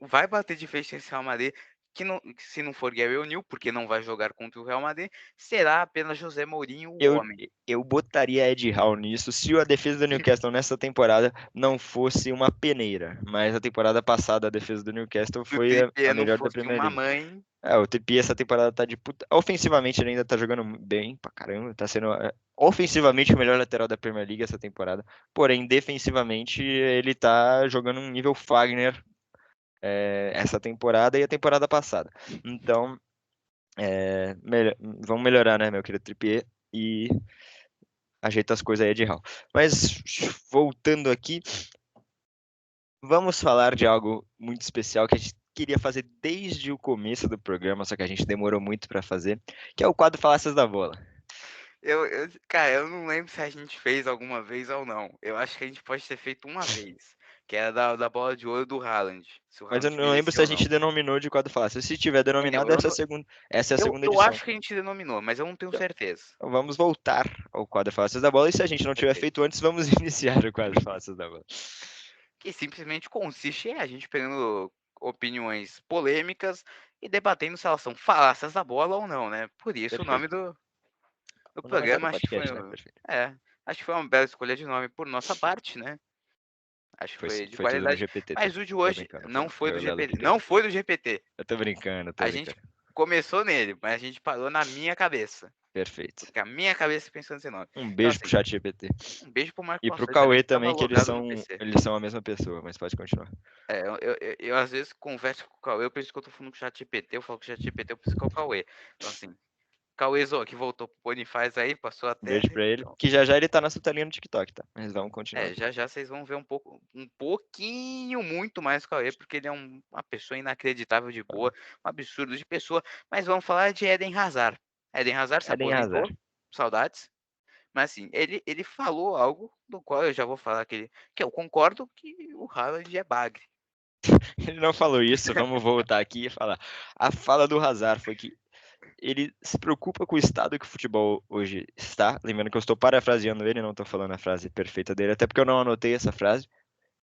vai bater de frente nesse Real Madrid, que se não for Gary O'Neill, porque não vai jogar contra o Real Madrid, será apenas José Mourinho, o Eu, homem. eu botaria Ed Hall nisso se a defesa do Newcastle nessa temporada não fosse uma peneira. Mas a temporada passada a defesa do Newcastle Se o foi a Trippier não melhor da fosse Premier uma League. mãe, O TP essa temporada tá de puta. Ofensivamente ele ainda tá jogando bem pra caramba. Tá sendo ofensivamente o melhor lateral da Premier League essa temporada. Porém, defensivamente ele tá jogando um nível Fagner essa temporada e a temporada passada. Então, vamos melhorar, né, meu querido Trippier? E ajeita as coisas aí de Hall. Mas voltando aqui, vamos falar de algo muito especial queria fazer desde o começo do programa, só que a gente demorou muito para fazer, que é o quadro Falácias da Bola. Cara, eu não lembro se a gente fez alguma vez ou não. Eu acho que a gente pode ter feito uma vez, que era da bola de ouro do Haaland, se o Mas eu Haaland não lembro se merecia a ou não. gente denominou de quadro Falácias. Se tiver É, denominado, eu, não- essa é a segunda eu edição. acho que a gente denominou, mas eu não tenho Então, certeza. então vamos voltar ao quadro Falácias da Bola, e se a gente não tiver Perfeito. feito antes, vamos iniciar o quadro Falácias da Bola. Que simplesmente consiste em a gente pegando opiniões polêmicas e debatendo se elas são falácias da bola ou não, né? Por isso o nome Perfeito. do O nome até do programa acho que foi. podcast, né? Perfeito. É, acho que foi uma bela escolha de nome por nossa parte, né? Acho que Foi, foi de foi tudo no qualidade. GPT, Mas o de tô hoje brincando, foi não não. foi Foi do o Lelo que GPT. fez. Não foi do GPT. Eu tô brincando, eu tô A gente brincando. começou nele, mas a gente parou na minha cabeça. Perfeito. Porque a minha cabeça pensou nesse nome. Um Então, beijo pro assim, chat GPT. um beijo pro Marco E pro Pastor também, Cauê que tava também, que eles logado no são, PC. eles são a mesma pessoa, mas pode continuar. É, eu às vezes converso com o Cauê, eu penso que eu tô falando com o ChatGPT, eu falo com o ChatGPT, eu penso que é o Cauê. Então, assim, Cauêzão, que voltou pro Bonifaz aí, passou Um até. beijo pra ele. Então, Que já já ele tá na sua telinha no TikTok, tá? Mas vamos continuar. já já vocês vão ver um pouquinho muito mais o Cauê, porque ele é uma pessoa inacreditável de boa, um absurdo de pessoa. Mas vamos falar de Eden Hazard. Eden Hazard se Eden aposentou, Hazard. saudades. Mas assim, ele falou algo do qual eu já vou falar que eu concordo que o Haaland é bagre. Ele não falou isso, vamos voltar aqui e falar. A fala do Hazard foi que ele se preocupa com o estado que o futebol hoje está. Lembrando que eu estou parafraseando ele, não estou falando a frase perfeita dele, até porque eu não anotei essa frase,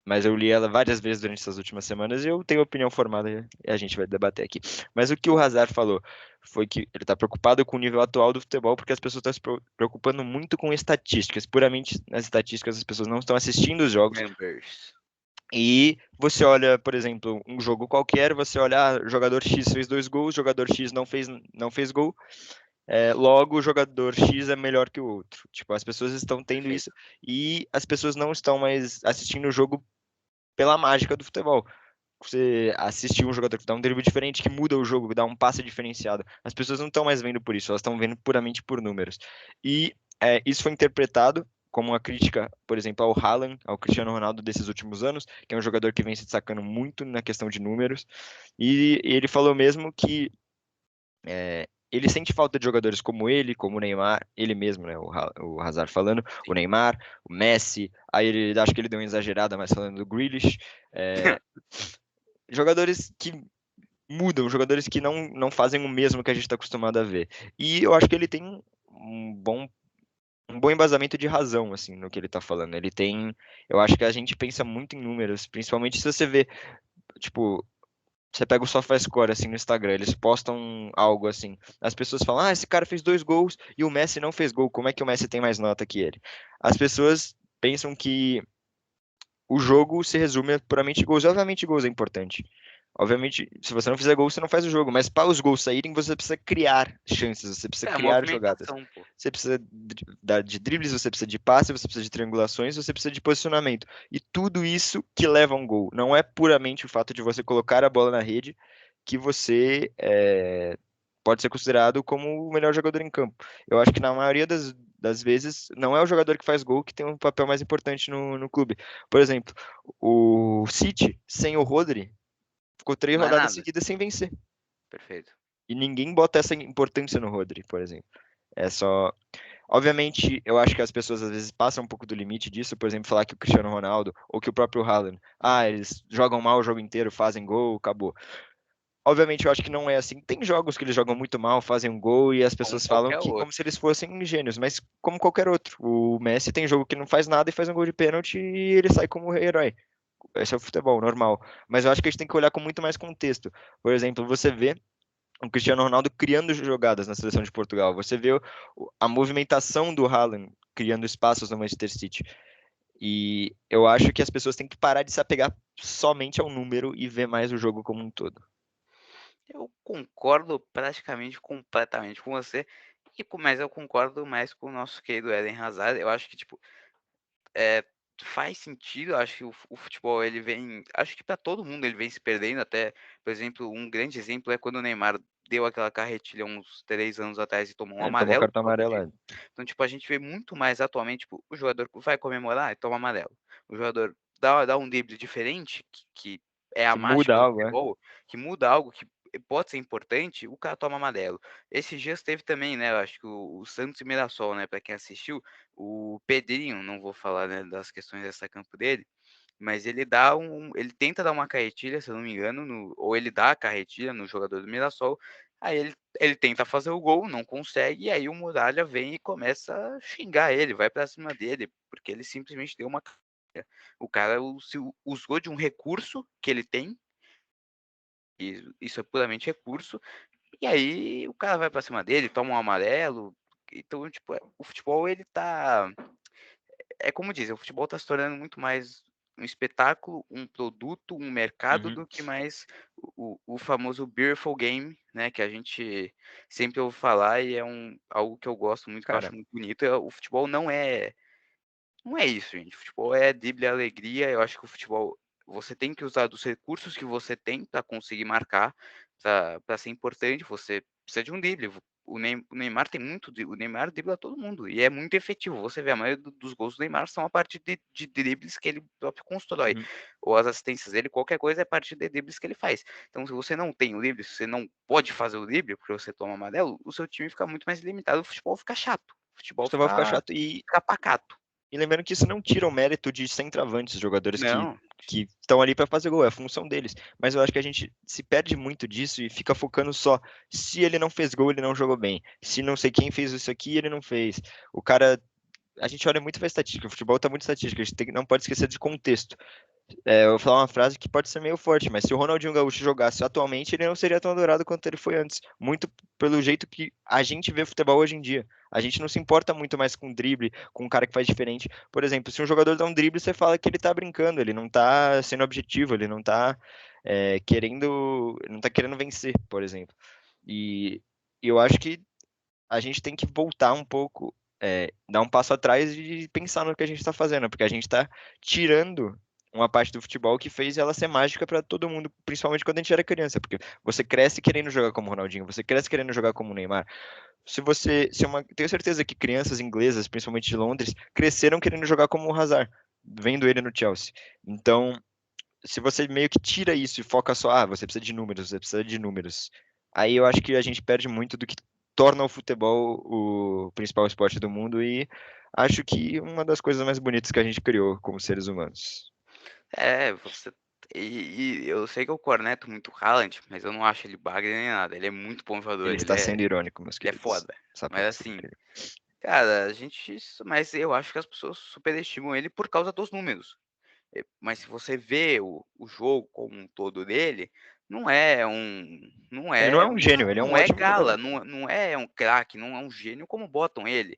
mas eu li ela várias vezes durante essas últimas semanas e eu tenho opinião formada e a gente vai debater aqui. Mas o que o Hazard falou foi que ele está preocupado com o nível atual do futebol porque as pessoas estão se preocupando muito com estatísticas. Puramente nas estatísticas, as pessoas não estão assistindo os jogos. Members. E você olha, por exemplo, um jogo qualquer, você olha, jogador X fez 2 gols, jogador X não fez gol, logo o jogador X é melhor que o outro. Tipo, as pessoas estão tendo isso Perfeito. e as pessoas não estão mais assistindo o jogo pela mágica do futebol. Você assistir um jogador que dá um drible diferente, que muda o jogo, que dá um passe diferenciado. As pessoas não estão mais vendo por isso, elas estão vendo puramente por números. E isso foi interpretado como uma crítica, por exemplo, ao Haaland, ao Cristiano Ronaldo desses últimos anos, que é um jogador que vem se destacando muito na questão de números. E ele falou mesmo que ele sente falta de jogadores como ele, como o Neymar, ele mesmo, né, o Hazard falando, o Sim. Neymar, o Messi, aí ele acho que ele deu uma exagerada, mas falando do Grealish, é, jogadores que mudam, jogadores que não fazem o mesmo que a gente está acostumado a ver. E eu acho que ele tem um bom embasamento de razão, assim, no que ele está falando. Ele tem, eu acho que a gente pensa muito em números, principalmente se você vê, tipo, você pega o SofaScore, assim, no Instagram, eles postam algo assim, as pessoas falam, esse cara fez 2 gols e o Messi não fez gol, como é que o Messi tem mais nota que ele? As pessoas pensam que o jogo se resume a puramente gols. Obviamente, gols é importante. Obviamente, se você não fizer gol, você não faz o jogo. Mas para os gols saírem, você precisa criar chances, você precisa É, a criar jogadas. movimentação, pô. Você precisa de dribles, você precisa de passe, você precisa de triangulações, você precisa de posicionamento. E tudo isso que leva a um gol. Não é puramente o fato de você colocar a bola na rede que você pode ser considerado como o melhor jogador em campo. Eu acho que na maioria das vezes não é o jogador que faz gol que tem um papel mais importante no clube. Por exemplo, o City, sem o Rodri, ficou 3 rodadas Nada. seguidas sem vencer. Perfeito. E ninguém bota essa importância no Rodri, por exemplo. É só. Obviamente, eu acho que as pessoas às vezes passam um pouco do limite disso, por exemplo, falar que o Cristiano Ronaldo ou que o próprio Haaland, eles jogam mal o jogo inteiro, fazem gol, acabou. Obviamente, eu acho que não é assim. Tem jogos que eles jogam muito mal, fazem um gol e as Como pessoas falam qualquer que como outro. se eles fossem gênios, mas como qualquer outro. O Messi tem jogo que não faz nada e faz um gol de pênalti e ele sai como herói. Esse é o futebol normal. Mas eu acho que a gente tem que olhar com muito mais contexto. Por exemplo, você vê o Cristiano Ronaldo criando jogadas na seleção de Portugal. Você vê a movimentação do Haaland criando espaços no Manchester City. E eu acho que as pessoas têm que parar de se apegar somente ao número e ver mais o jogo como um todo. Eu concordo praticamente completamente com você. Mas eu concordo mais com o nosso querido Eden Hazard. Eu acho que, tipo, é, faz sentido. Eu acho que o futebol, ele vem. Acho que para todo mundo ele vem se perdendo. Até, por exemplo, um grande exemplo é quando o Neymar deu aquela carretilha uns 3 anos atrás e tomou um Ele tomou amarelo cartão por causa amarelo. disso. Então, tipo, a gente vê muito mais atualmente, tipo, o jogador vai comemorar e toma amarelo. O jogador dá um drible diferente, que é a Que muda mágica do algo, né? futebol, que muda algo que pode ser importante, o cara toma amarelo. Esses dias teve também, né, eu acho que o Santos e Mirassol, né, para quem assistiu, o Pedrinho, não vou falar, né, das questões extra-campo dele, mas ele tenta dar uma carretilha, se eu não me engano, ou ele dá a carretilha no jogador do Mirassol, aí ele tenta fazer o gol, não consegue, e aí o Muralha vem e começa a xingar ele, vai pra cima dele, porque ele simplesmente deu uma carretilha. O cara usou de um recurso que ele tem, e isso é puramente recurso, e aí o cara vai pra cima dele, toma um amarelo. Então, tipo, o futebol ele tá, é como dizem, o futebol está se tornando muito mais um espetáculo, um produto, um mercado, Uhum. do que mais o famoso beautiful game, né, que a gente sempre ouve falar e é algo que eu gosto muito, que eu Cara, acho muito bonito. O futebol não é isso, gente. Futebol é drible, é alegria. Eu acho que o futebol, você tem que usar dos recursos que você tem para conseguir marcar, para ser importante. Você precisa de um drible. O Neymar tem muito, o Neymar dribla todo mundo e é muito efetivo. Você vê, a maioria dos gols do Neymar são a partir de dribles que ele próprio constrói, uhum. ou as assistências dele, qualquer coisa é a partir de dribles que ele faz. Então, se você não tem o drible, se você não pode fazer o drible porque você toma amarelo, o seu time fica muito mais limitado. O futebol fica chato, o O futebol futebol fica fica, chato fica pacato. e lembrando que isso não tira o mérito de centroavantes, jogadores Não. que estão ali para fazer gol, é a função deles. Mas eu acho que a gente se perde muito disso e fica focando só se ele não fez gol, ele não jogou bem. Se não sei quem fez isso aqui, ele não fez. O cara, a gente olha muito para estatística, o futebol tá muito estatística, a gente não pode esquecer de contexto. Eu vou falar uma frase que pode ser meio forte, mas se o Ronaldinho Gaúcho jogasse atualmente, ele não seria tão adorado quanto ele foi antes. Muito pelo jeito que a gente vê futebol hoje em dia. A gente não se importa muito mais com drible, com um cara que faz diferente. Por exemplo, se um jogador dá um drible, você fala que ele tá brincando, ele não tá sendo objetivo, ele não tá querendo vencer, por exemplo. E eu acho que a gente tem que voltar um pouco, dar um passo atrás e pensar no que a gente está fazendo, porque a gente está tirando uma parte do futebol que fez ela ser mágica para todo mundo, principalmente quando a gente era criança, porque você cresce querendo jogar como o Ronaldinho, você cresce querendo jogar como o Neymar. Tenho certeza que crianças inglesas, principalmente de Londres, cresceram querendo jogar como o Hazard, vendo ele no Chelsea. Então, se você meio que tira isso e foca só, você precisa de números, você precisa de números. Aí eu acho que a gente perde muito do que torna o futebol o principal esporte do mundo e acho que uma das coisas mais bonitas que a gente criou como seres humanos. É, você. E eu sei que eu corneto muito o Haaland, mas eu não acho ele bagre nem nada. Ele é muito bom Ele jogador, ele está é, sendo irônico, meus ele é queridos. foda. Só Mas para dizer assim, pra ele. cara, a gente. Mas eu acho que as pessoas superestimam ele por causa dos números. Mas se você vê o jogo como um todo dele, não é um. Não Ele não é é um um. gênio, ele é um Não é ótimo gala, jogador. não é um craque, não é um gênio como botam ele.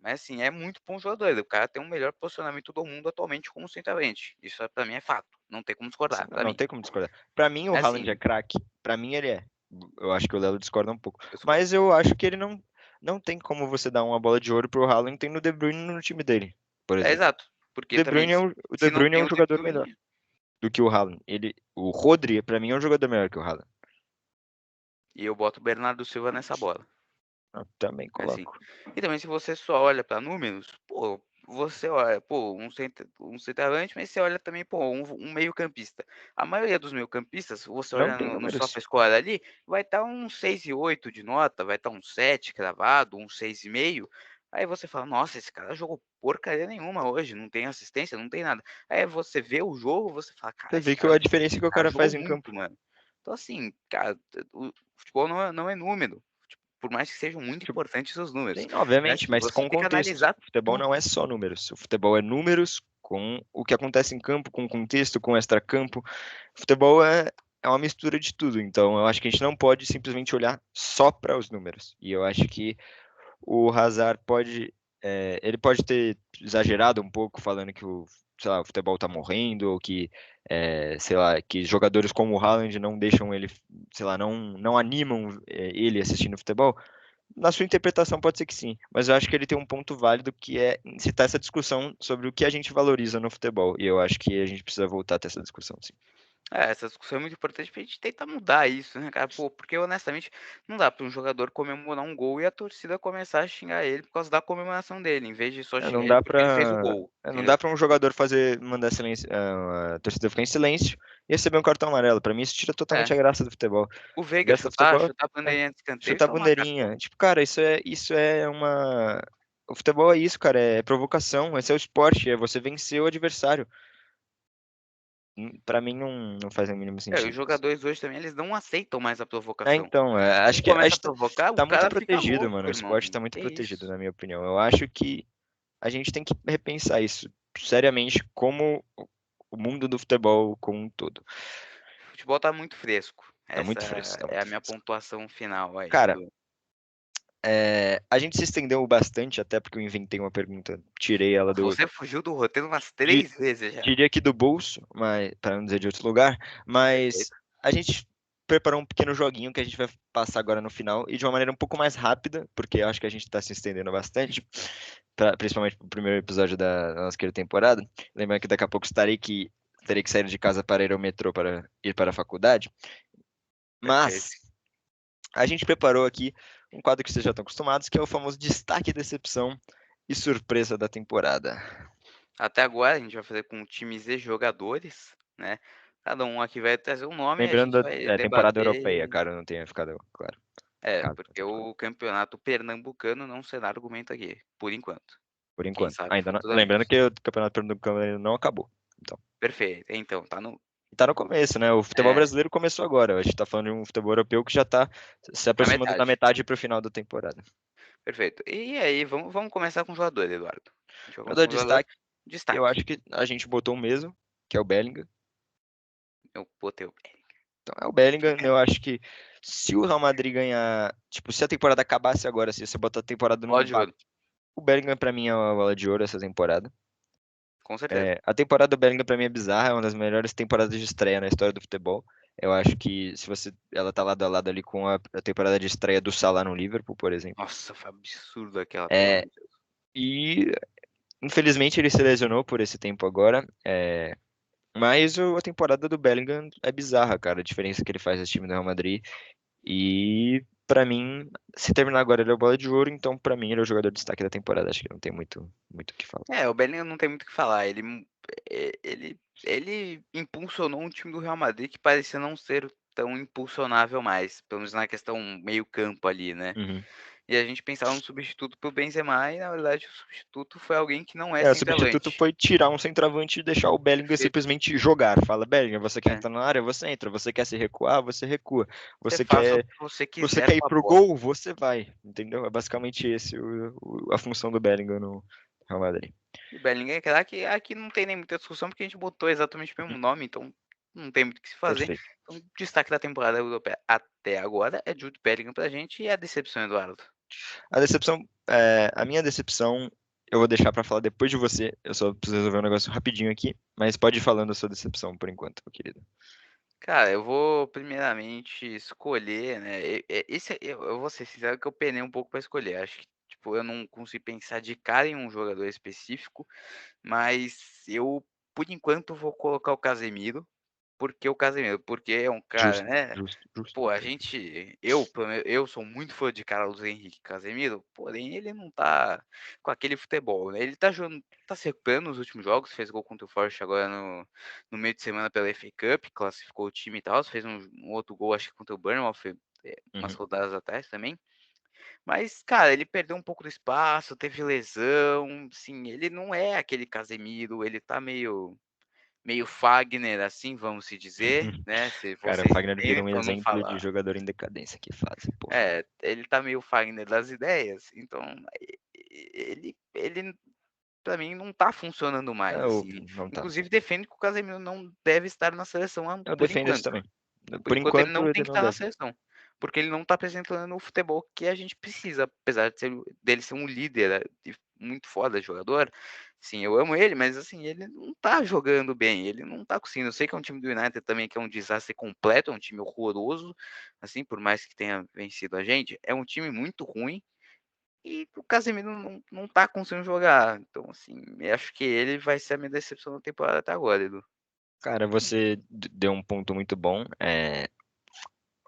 Mas assim, é muito bom jogador. O cara tem o melhor posicionamento do mundo atualmente como centroavante. Isso pra mim é fato. Não tem como Sim, discordar, não, pra não mim. tem como discordar. Para mim, o Mas Haaland é assim, craque. Para mim, ele é. Eu acho que o Lelo discorda um pouco. eu sou. Mas eu acho que ele não tem como você dar uma bola de ouro pro Haaland tendo o De Bruyne no time dele, por É exemplo. exato. Porque também, O De se não Bruyne é tem um o De jogador melhor Bruyne, do que o Haaland. O Rodri, para mim, é um jogador melhor que o Haaland. e eu boto o Bernardo Silva nessa bola. Eu também Assim. coloco. E também se você só olha para números, pô, você olha, pô, um centroavante, mas você olha também, pô, um meio-campista. A maioria dos meio-campistas, você Não olha tem no números. SofaScore ali, vai estar um 6,8 de nota, vai estar um 7 cravado, um 6,5. Aí você fala, nossa, esse cara jogou porcaria nenhuma hoje, não tem assistência, não tem nada. Aí você vê o jogo, você fala, cara, Você esse vê que cara, a diferença que o cara jogou faz em campo. muito, mano. Então, assim, cara, o futebol não é número. Tipo, por mais que sejam muito Tipo, importantes os números. sim, Mas obviamente, assim, mas você com tem que contexto. analisar O futebol não é tudo. só números. O futebol é números com o que acontece em campo, com contexto, com extracampo. O futebol é uma mistura de tudo. Então, eu acho que a gente não pode simplesmente olhar só para os números. E eu acho que o Hazard ele pode ter exagerado um pouco, falando que sei lá, o futebol tá morrendo, ou que, sei lá, que jogadores como o Haaland não deixam ele, sei lá, não animam ele assistindo futebol. Na sua interpretação pode ser que sim, mas eu acho que ele tem um ponto válido que é incitar essa discussão sobre o que a gente valoriza no futebol. E eu acho que a gente precisa voltar a ter essa discussão, sim. Essa discussão é muito importante pra gente tentar mudar isso, né, cara. Pô, porque honestamente não dá pra um jogador comemorar um gol e a torcida começar a xingar ele por causa da comemoração dele, em vez de só Não xingar ele dá porque ele fez o pra gol, não entendeu? dá pra um jogador mandar silêncio, a torcida ficar em silêncio e receber um cartão amarelo. Pra mim isso tira É, totalmente a graça do futebol. o A Veiga graça do futebol chutar a é bandeirinha de escanteio, chutar isso é uma ca bandeirinha. Tipo, cara, isso é uma o futebol é isso, cara, é provocação, esse é o esporte, é você vencer o adversário. Pra mim não faz o mínimo os sentido isso. jogadores hoje também, eles não aceitam mais a É, provocação. então, Um começa acho a que provocar, o tá muito cara fica protegido, louco, mano, o irmão. esporte tá muito Que protegido, isso. na minha opinião. Eu acho que a gente tem que repensar isso seriamente, como o mundo do futebol como um todo. O futebol tá muito fresco. Tá Essa muito fresco, tá é a muito minha fresco. pontuação final aí Cara, do a gente se estendeu bastante, até porque eu inventei uma pergunta, tirei ela você fugiu do roteiro umas di- 3 vezes já. diria que do bolso, mas para não dizer de outro lugar, mas Perfeito. a gente preparou um pequeno joguinho que a gente vai passar agora no final e de uma maneira um pouco mais rápida, porque eu acho que a gente está se estendendo bastante, principalmente pro primeiro episódio da nossa querida temporada. Lembrando que daqui a pouco terei que sair de casa para ir ao metrô para ir para a faculdade, Perfeito. mas a gente preparou aqui um quadro que vocês já estão acostumados, que é o famoso destaque, decepção e surpresa da temporada. Até agora a gente vai fazer com times e jogadores, né. Cada um aqui vai trazer um nome e a Lembrando gente vai temporada debater. europeia, cara, não tenha ficado claro. Caso não Porque tenha ficado. o campeonato pernambucano não será argumento aqui, por enquanto. Por Quem enquanto. sabe Ainda não, lembrando futuramente. que o Campeonato Pernambucano ainda não acabou. Então, Perfeito. Então, tá no e tá no começo, né? O futebol é, brasileiro começou agora. A gente tá falando de um futebol europeu que já tá se na aproximando da metade. metade pro final da temporada. Perfeito. E aí, vamos começar com o jogador, Eduardo. A gente vai Pra começar dar com o jogador. destaque, eu Destaque. acho que a gente botou o mesmo, que é o Bellingham. Eu botei o Bellingham. Então é o Bellingham, eu acho que se o Real Madrid ganhar, tipo, se a temporada acabasse agora, se você botar a temporada Bola num de vácuo, ouro, o Bellingham pra mim é uma bola de ouro essa temporada. com certeza. A temporada do Bellingham pra mim é bizarra, é uma das melhores temporadas de estreia na história do futebol. Eu acho que se você, ela tá lado a lado ali com a temporada de estreia do Salah no Liverpool, por exemplo. Nossa, foi absurdo aquela, pelo amor É, de Deus. e infelizmente ele se lesionou por esse tempo agora. Mas a temporada do Bellingham é bizarra, cara, a diferença que ele faz nesse time do Real Madrid. E pra mim, se terminar agora ele é o Bola de Ouro, então pra mim ele é o jogador de destaque da temporada. Acho que não tem muito o que falar. O Bellingham não tem muito o que falar. Ele impulsionou um time do Real Madrid que parecia não ser tão impulsionável mais, pelo menos na questão meio-campo ali, né. Uhum. E a gente pensava no substituto para o Benzema e, na verdade, o substituto foi alguém que não é O substituto centroavante. foi tirar um centroavante e deixar o Bellingham Perfeito. simplesmente jogar. Fala, Bellingham, você quer É. entrar na área? Você entra. Você quer se recuar? Você recua. Você Você faça o quer, que você você quiser quer ir com a pro bola. gol? Você vai. Entendeu? É basicamente esse a função do Bellingham no Real Madrid. O Bellingham é craque, aqui não tem nem muita discussão, porque a gente botou exatamente o Uhum. mesmo nome, então não tem muito o que se fazer. Perfeito. Então, o destaque da temporada europeia até agora é Jude Bellingham pra gente e a decepção, Eduardo. A minha decepção, eu vou deixar pra falar depois de você. Eu só preciso resolver um negócio rapidinho aqui, mas pode ir falando a sua decepção por enquanto, meu querido. Cara, eu vou primeiramente escolher, né, eu vou ser sincero que eu penei um pouco pra escolher, acho que, tipo, eu não consigo pensar de cara em um jogador específico, mas eu, por enquanto, vou colocar o Casemiro. Por que o Casemiro? Porque é um cara, Justo, né, justo, justo. pô, a gente eu pelo menos eu sou muito fã de Carlos Henrique Casemiro, porém ele não tá com aquele futebol, né, ele tá jogando, tá se recuperando nos últimos jogos, fez gol contra o Forest agora no meio de semana pela FA Cup, classificou o time e tal, fez um outro gol acho que contra o Bournemouth, umas Uhum. rodadas atrás também. Mas, cara, ele perdeu um pouco do espaço, teve lesão, sim, ele não é aquele Casemiro, ele tá meio Fagner, assim, vamos se dizer, né, se Cara, vocês Fagner vira entendem, um pra não exemplo de falar. jogador em decadência que fazem, porra. Ele tá meio Fagner das ideias, então ele pra mim não tá funcionando mais, assim. Não tá. Inclusive defendo que o Casemiro não deve estar na seleção Eu por defendo isso enquanto. também. Por Por enquanto ele enquanto, não tem ele que não estar na deve. seleção, porque ele não tá apresentando o futebol que a gente precisa, apesar dele ser um líder, e muito foda jogador, sim, eu amo ele, mas assim, ele não tá jogando bem, ele não tá conseguindo. Eu sei que é um time do United também que é um desastre completo, é um time horroroso, assim, por mais que tenha vencido a gente, é um time muito ruim, e o Casemiro não tá conseguindo jogar. Então, assim, eu acho que ele vai ser a minha decepção da temporada até agora, Edu. Cara, você deu um ponto muito bom.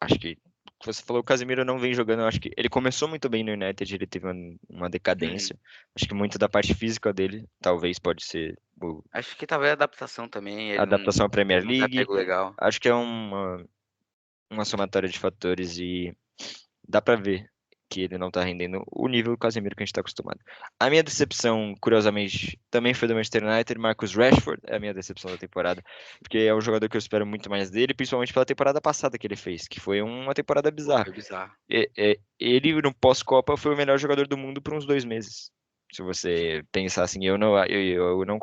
Acho que você falou que o Casemiro não vem jogando. Eu acho que ele começou muito bem no United, ele teve uma Uhum. decadência. Acho que muito da parte física dele, talvez pode ser Acho que talvez a adaptação também, a ele não adaptação à Premier teve um League. desapego legal. Acho que é uma somatória de fatores e dá pra ver que ele não tá rendendo o nível do Casemiro que a gente tá acostumado. A minha decepção, curiosamente, também foi do Manchester United. Marcus Rashford é a minha decepção da temporada, porque é um jogador que eu espero muito mais dele, principalmente pela temporada passada que ele fez, que foi uma temporada Pô, bizarra. foi bizarro. Ele, no pós-Copa, foi o melhor jogador do mundo por uns 2 meses. Se você pensar assim, eu não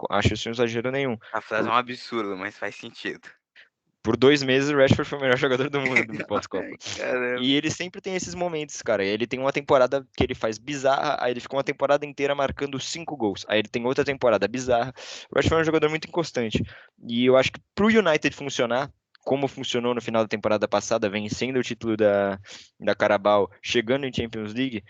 acho isso um exagero nenhum. A frase é Por, um absurdo, mas faz sentido. por 2 meses, o Rashford foi o melhor jogador do mundo no pós-Copa. Ai, caramba. E ele sempre tem esses momentos, cara. Ele tem uma temporada que ele faz bizarra, aí ele fica uma temporada inteira marcando 5 gols. Aí ele tem outra temporada bizarra. O Rashford é um jogador muito inconstante. E eu acho que pro United funcionar, como funcionou no final da temporada passada, vencendo o título da Carabao, chegando em Champions League,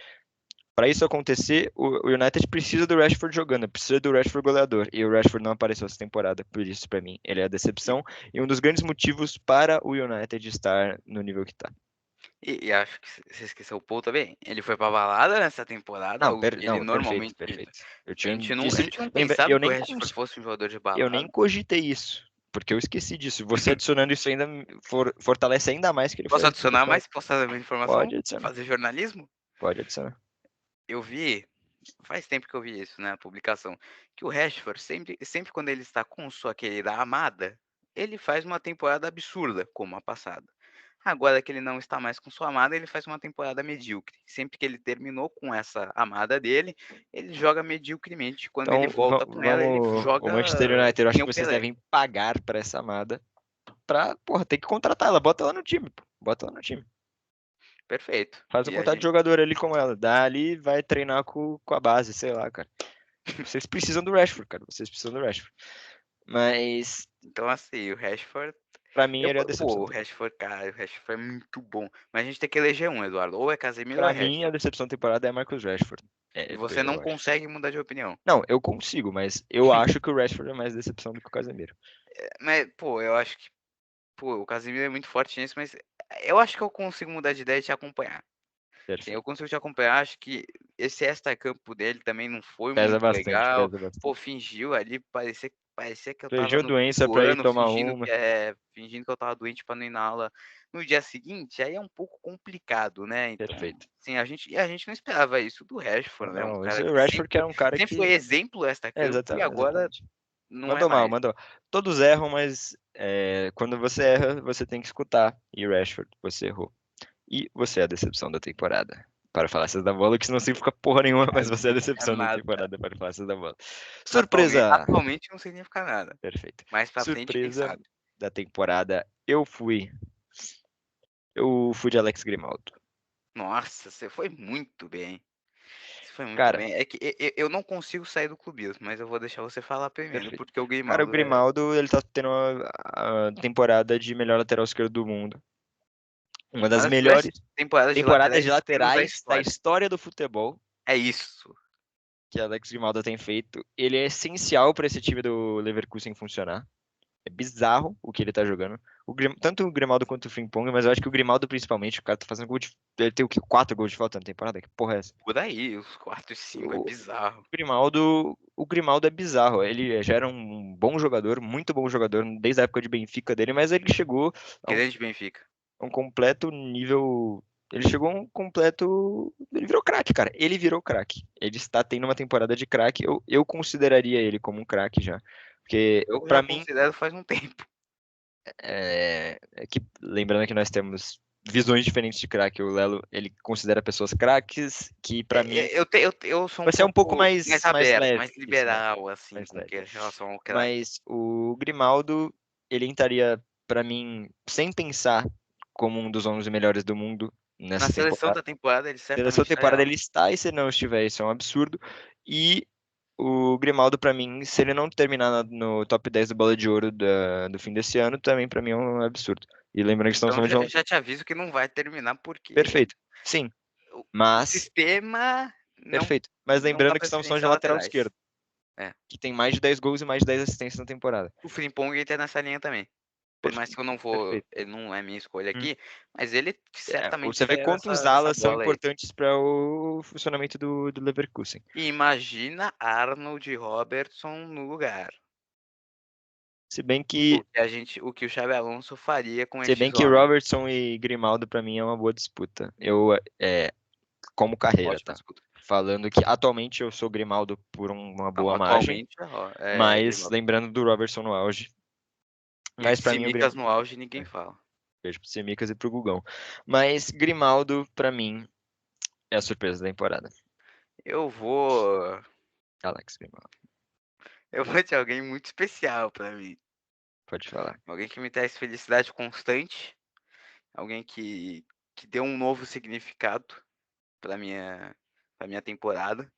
para isso acontecer, o United precisa do Rashford jogando, precisa do Rashford goleador. E o Rashford não apareceu essa temporada, por isso, para mim, ele é a decepção e um dos grandes motivos para o United estar no nível que está. E acho que você esqueceu o Paul também. Ele foi pra balada nessa temporada, Não, algo que ele não, perfeito, normalmente. perfeito. Eu A tinha gente não, a esquecido. gente não Lembra, pensava que o Rashford fosse um jogador de eu nem balada. cogitei isso, porque eu esqueci disso. Você adicionando isso ainda fortalece ainda mais que ele foi Posso a adicionar decepção. mais? Posso dar uma informação? Pode adicionar, Fazer jornalismo? pode adicionar. Eu vi, faz tempo que eu vi isso, né, a publicação, que o Rashford sempre quando ele está com sua querida amada, ele faz uma temporada absurda, como a passada. Agora que ele não está mais com sua amada, ele faz uma temporada medíocre. Sempre que ele terminou com essa amada dele, ele joga mediocremente. Quando ele Então, volta com ela, ele o Manchester joga United, eu que acho nem que o vocês Pelé. devem pagar para essa amada pra, porra, ter que contratar ela. Bota ela no time, pô. Bota ela no time. Perfeito. Faz um E a contrato de gente jogador ali com ela. Dá ali, vai treinar com a base, sei lá, cara. Vocês precisam do Rashford, cara. Vocês precisam do Rashford. Mas, então assim, o Rashford pra mim, ele é a decepção o da temporada. Rashford, cara, o Rashford é muito bom. Mas a gente tem que eleger um, Eduardo. Ou é Casemiro ou Pra é mim, a Rashford. decepção da temporada é Marcus Rashford. E É, você não eu acho. consegue mudar de opinião. Não, eu consigo, mas eu acho que o Rashford é mais decepção do que o Casemiro. Mas, pô, eu acho que, pô, o Casemiro é muito forte nisso, mas eu acho que eu consigo mudar de ideia e te acompanhar. Sim, eu Perfeito. consigo te acompanhar. Acho que esse extra-campo dele também não foi Pesa muito bastante, legal. pesa Pô, bastante. fingiu ali, parecia que eu estava Fingiu no doença quinto pra ir ano, tomar uma. fingindo que eu estava doente para não ir na aula no dia seguinte. Aí é um pouco complicado, né? Então, Perfeito. sim, a gente não esperava isso do Rashford, né? Um Não, cara o que Rashford que era um cara sempre foi que. exemplo extra-campo e agora Exatamente. não é Mandou mal, mais. mandou mal. Todos erram, mas quando você erra, você tem que escutar. E o Rashford, você errou. E você é a decepção da temporada. Para falácias da bola, que isso não significa porra nenhuma, mas você é a É decepção da nada. temporada para falácias da bola. Atualmente, Surpresa! atualmente não significa nada. Perfeito. Mais pra frente, quem Surpresa sabe? da temporada, eu fui de Alex Grimaldo. Nossa, você foi muito bem. Você foi muito Cara, bem. É que eu não consigo sair do clubismo, mas eu vou deixar você falar primeiro, perfeito. porque o Cara, o Grimaldo é Grimaldo, ele tá tendo a temporada de melhor lateral esquerdo do mundo. Uma uma das das melhores melhores temporadas de temporadas laterais de esquerdos da laterais da história. história do futebol É isso. que Alex Grimaldo tem feito. Ele é essencial para esse time do Leverkusen funcionar. É bizarro o que ele tá jogando. Tanto o Grimaldo quanto o Frimpong, mas eu acho que o Grimaldo principalmente, o cara tá fazendo gol de. Ele tem o quê? 4 gols de falta na temporada? Que porra é essa? Por aí, os quartos e 5 é O bizarro. o Grimaldo é bizarro. Ele já era um bom jogador, muito bom jogador, desde a época de Benfica dele, mas ele chegou a um, Grande Benfica. a um completo nível. Ele chegou a um completo. Ele virou craque, cara. Ele virou craque. Ele está tendo uma temporada de craque. Eu consideraria ele como um craque já. Porque, Eu já pra mim, considero faz um tempo. lembrando que nós temos visões diferentes de craque. O Lelo, ele considera pessoas craques que, pra mim, Eu sou um você é um pouco pouco mais mais aberto, leve. mais Isso, liberal, assim, mais com leve. que relação ao craque. Mas o Grimaldo, ele entraria, pra mim, sem pensar, como um dos 11 melhores do mundo Na nessa seleção temporada. da temporada, ele Pela sua certamente estaria temporada lá. ele está, e se não estiver, isso é um absurdo. E o Grimaldo, pra mim, se ele não terminar no top 10 do Bola de Ouro do fim desse ano, também pra mim é um absurdo. E lembrando que estamos Então falando de um. já te aviso que não vai terminar, porque Perfeito. Sim, o mas. sistema não Perfeito. Mas não dá lembrando que estamos falando de preferência a lateral laterais. esquerdo. É. que tem mais de 10 gols e mais de 10 assistências na temporada. O Frimpong entra nessa linha também. Por mais que eu não vou, Perfeito. ele não é minha escolha Hum. aqui, mas ele certamente Você vê saiu quantos dessa alas são bola aí. importantes para o funcionamento do Leverkusen. E imagina Arnold e Robertson no lugar. Se bem que O que o Xabi Alonso faria com Se bem estes que homens. Robertson e Grimaldo pra mim é uma boa disputa. Eu como carreira, Ótima tá? disputa. Falando que atualmente eu sou Grimaldo por uma Não, boa margem, atualmente é mas Grimaldo. lembrando do Robertson no auge. E Mas de pra mim o Tsimikas Grimaldo, no auge ninguém fala. beijo pro Semicas e pro Gugão. Mas Grimaldo pra mim é a surpresa da temporada. Eu vou. Alex Grimaldo, Eu vou de alguém muito especial pra mim. pode falar. Alguém que me traz felicidade constante. Alguém que deu um novo significado pra minha temporada.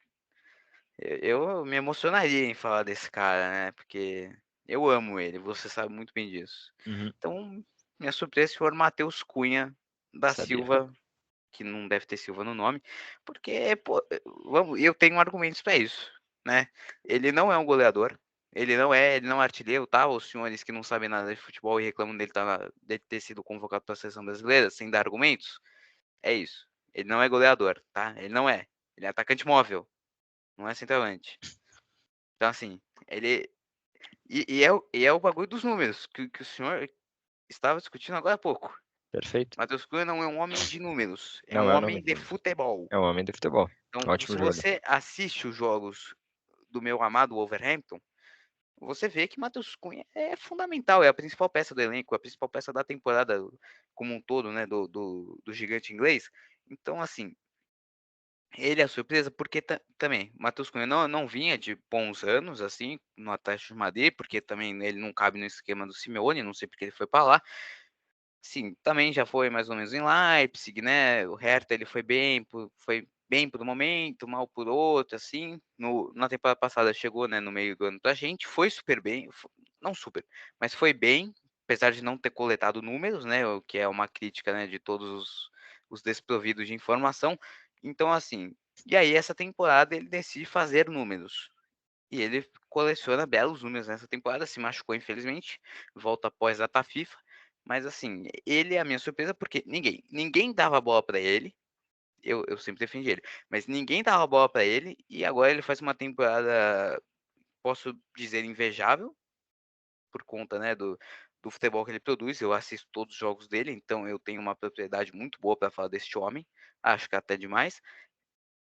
Eu me emocionaria em falar desse cara, né? Porque eu amo ele, você sabe muito bem disso. Uhum, Então, minha surpresa foi o Matheus Cunha da sabia. Silva, que não deve ter Silva no nome, porque, pô, eu tenho argumentos para isso, né? Ele não é um goleador, ele não é artilheiro, tá? Os senhores que não sabem nada de futebol e reclamam dele ter sido convocado para a seleção brasileira sem dar argumentos, é isso. Ele não é goleador, tá? Ele não é. Ele é atacante móvel, não é centroavante. Então, assim, ele. E é o bagulho dos números que o senhor estava discutindo agora há pouco. Perfeito. Matheus Cunha não é um homem de números, é Não um é o nome homem de dele. futebol. É um homem do futebol. Então, Ótimo se jogador. você assiste os jogos do meu amado Wolverhampton, você vê que Matheus Cunha é fundamental, é a principal peça do elenco, a principal peça da temporada como um todo, né, do gigante inglês. Então, assim, ele é a surpresa porque também, Matheus Cunha não vinha de bons anos, assim, no Atlético de Madrid, porque também ele não cabe no esquema do Simeone, não sei porque ele foi para lá. Sim, também já foi mais ou menos em Leipzig, né? O Hertha ele foi bem por um momento, mal por outro, assim. Na temporada passada chegou, né, no meio do ano pra gente, foi super bem, não super, mas foi bem, apesar de não ter coletado números, né? O que é uma crítica, né, de todos os desprovidos de informação. Então, assim, e aí essa temporada ele decide fazer números. E ele coleciona belos números nessa temporada, se machucou infelizmente, volta após a data FIFA, mas assim, ele é a minha surpresa porque ninguém dava bola para ele, eu sempre defendi ele, mas ninguém dava bola para ele e agora ele faz uma temporada, posso dizer, invejável, por conta, né, do futebol que ele produz, eu assisto todos os jogos dele, então eu tenho uma propriedade muito boa para falar deste homem, acho que até demais.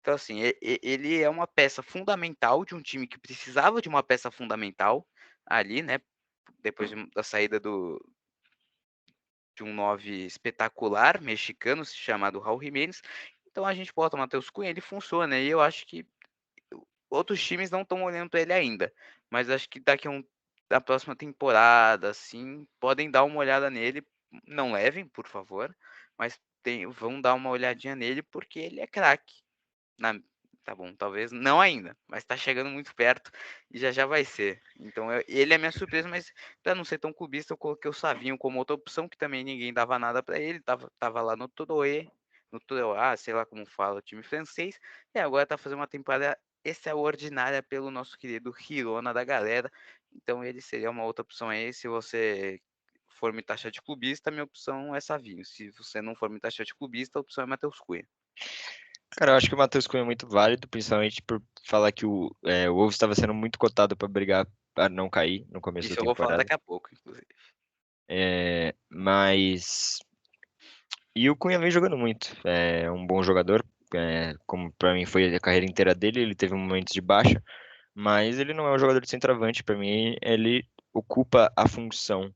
Então, assim, ele é uma peça fundamental de um time que precisava de uma peça fundamental ali, né? Depois da saída de um 9 espetacular mexicano chamado Raul Jiménez. Então a gente bota o Matheus Cunha, ele funciona. E eu acho que outros times não estão olhando para ele ainda. Mas acho que da próxima temporada, assim, podem dar uma olhada nele. Não levem, por favor, mas vão dar uma olhadinha nele porque ele é craque. Na Tá bom, talvez não ainda, mas tá chegando muito perto e já já vai ser. Então ele é minha surpresa, mas para não ser tão clubista, eu coloquei o Savinho como outra opção, que também ninguém dava nada para ele, tava lá no Troyes, no Troyes, sei lá como fala o time francês, e agora tá fazendo uma temporada extraordinária pelo nosso querido Girona da galera. Então ele seria uma outra opção aí, se você for me taxar de clubista, minha opção é Savinho. Se você não for me taxar de clubista, a opção é Matheus Cunha. Cara, eu acho que o Matheus Cunha é muito válido, principalmente por falar que o Wolves estava sendo muito cotado para brigar para não cair no começo da Isso eu vou falar temporada. daqui a pouco, inclusive. Mas. E o Cunha vem jogando muito. É um bom jogador. Como para mim foi a carreira inteira dele, ele teve momentos de baixa, mas ele não é um jogador de centroavante. Para mim, ele ocupa a função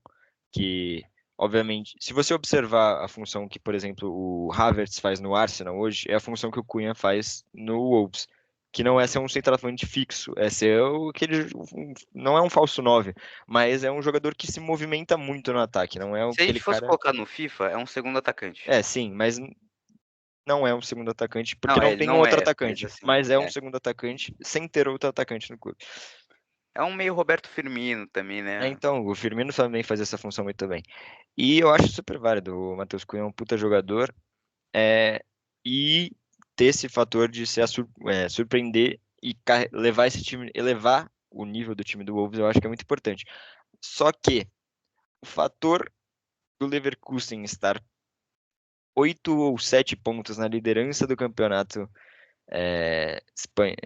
que, obviamente, se você observar a função que, por exemplo, o Havertz faz no Arsenal hoje, é a função que o Cunha faz no Wolves, que não é ser um centroavante fixo, é ser não é um falso 9, mas é um jogador que se movimenta muito no ataque, não é Se a aquele gente fosse cara. colocar no FIFA, é um segundo atacante. É, sim, mas não é um segundo atacante, porque Não, não ele tem um não outro é, mas atacante, assim, mas é um segundo atacante sem ter outro atacante no clube. é um meio Roberto Firmino também, né? Então, o Firmino também faz essa função muito bem. E eu acho super válido. O Matheus Cunha é um puta jogador. E ter esse fator de surpreender e levar esse time, elevar o nível do time do Wolves, eu acho que é muito importante. Só que o fator do Leverkusen estar 8 ou 7 pontos na liderança do campeonato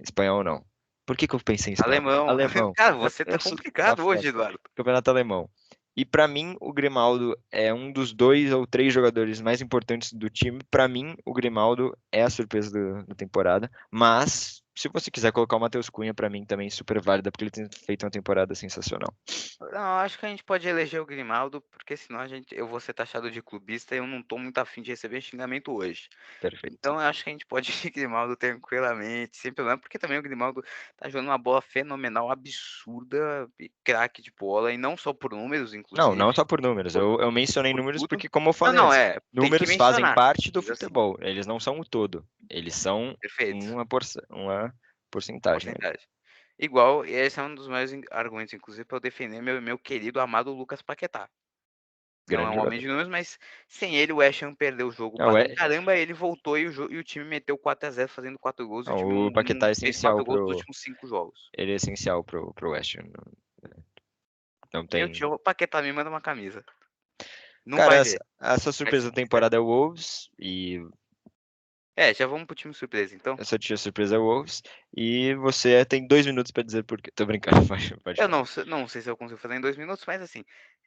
espanhol, não. Por que eu pensei em espanhol? Alemão. Alemão. Cara, Eu, você tá eu sou uma complicado hoje, festa. Eduardo. Campeonato alemão. E para mim, o Grimaldo é um dos 2 ou 3 jogadores mais importantes do time. Para mim, o Grimaldo é a surpresa da temporada. Mas, se você quiser colocar o Matheus Cunha, para mim também é super válida, porque ele tem feito uma temporada sensacional. Não, acho que a gente pode eleger o Grimaldo, porque senão eu vou ser taxado de clubista e eu não tô muito afim de receber xingamento hoje. Perfeito. Então eu acho que a gente pode ir de Grimaldo tranquilamente, sem problema, porque também o Grimaldo tá jogando uma bola fenomenal, absurda, e craque de bola, e não só por números, Não, inclusive, não só por números. por, Eu mencionei por números tudo. porque, como eu Não, falei não, antes, tem que números fazem mencionar. parte do Mas assim, futebol. Eles não são o todo. Eles são perfeito, uma porcentagem. porcentagem. Igual, e esse é um dos meus argumentos, inclusive, para eu defender meu querido, amado Lucas Paquetá. Não é Grande um homem jogador. de números, mas sem ele o West Ham perdeu o jogo Não, pra caramba, ele voltou e o time meteu 4-0 fazendo 4 gols, e o time não, o não Paquetá é fez essencial 4 gols nos pro, últimos 5 jogos. ele é essencial pro West Ham. Não Eu te tem. amo, Paquetá me manda uma camisa. Não Cara, vai essa, ver, essa mas surpresa se da quiser. temporada é o Wolves e É, já vamos pro time surpresa, então. essa tia surpresa é o Wolves e você tem 2 minutos pra dizer por quê. Tô brincando, pode Eu falar. não sei se eu consigo fazer em 2 minutos, mas assim,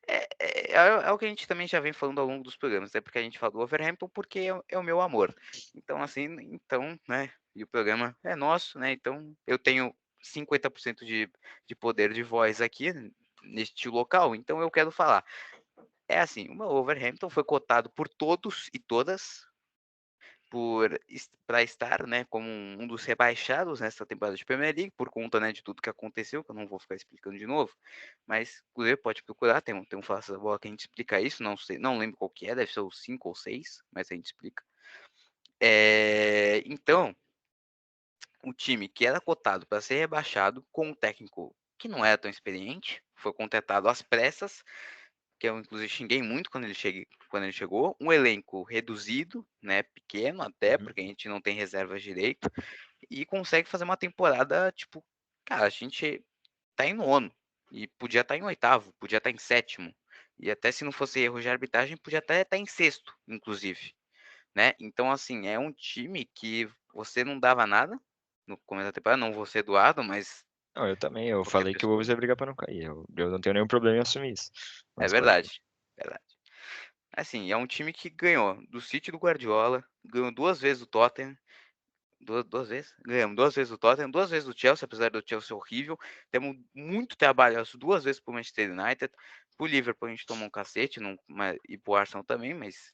é o que a gente também já vem falando ao longo dos programas, é porque a gente fala do Overhampton porque é o meu amor. Então, assim, então, né, e o programa é nosso, né, então eu tenho 50% de poder de voz aqui neste local, então eu quero falar. É assim, o meu Overhampton foi cotado por todos e todas para estar, né, como um dos rebaixados nessa temporada de Premier League, por conta, né, de tudo que aconteceu, que eu não vou ficar explicando de novo, mas inclusive pode procurar, tem um Faça da Bola que a gente explica isso, não sei, não lembro qual que é, deve ser o 5 ou 6, mas a gente explica. Então, o time que era cotado para ser rebaixado, com um técnico que não era tão experiente, foi contratado às pressas, que eu inclusive xinguei muito quando ele chegou, um elenco reduzido, né, pequeno até, Uhum. porque a gente não tem reservas direito, e consegue fazer uma temporada, tipo, cara, a gente tá em nono, e podia estar em oitavo, podia estar em sétimo, e até se não fosse erro de arbitragem, podia até estar em sexto, inclusive, né? Então, assim, é um time que você não dava nada no começo da temporada, não você Eduardo, mas Não, eu também. Eu qualquer falei que o Wolves pessoa. ia brigar pra não cair. Eu não tenho nenhum problema em assumir isso. É Mas pode. verdade, verdade. Assim, é um time que ganhou do City do Guardiola, ganhou 2 vezes o Tottenham, duas vezes? Ganhamos 2 vezes o Tottenham, 2 vezes o Chelsea, apesar do Chelsea horrível. Temos muito trabalho as 2 vezes pro Manchester United. Pro Liverpool a gente tomou um cacete, e pro Arsenal também, mas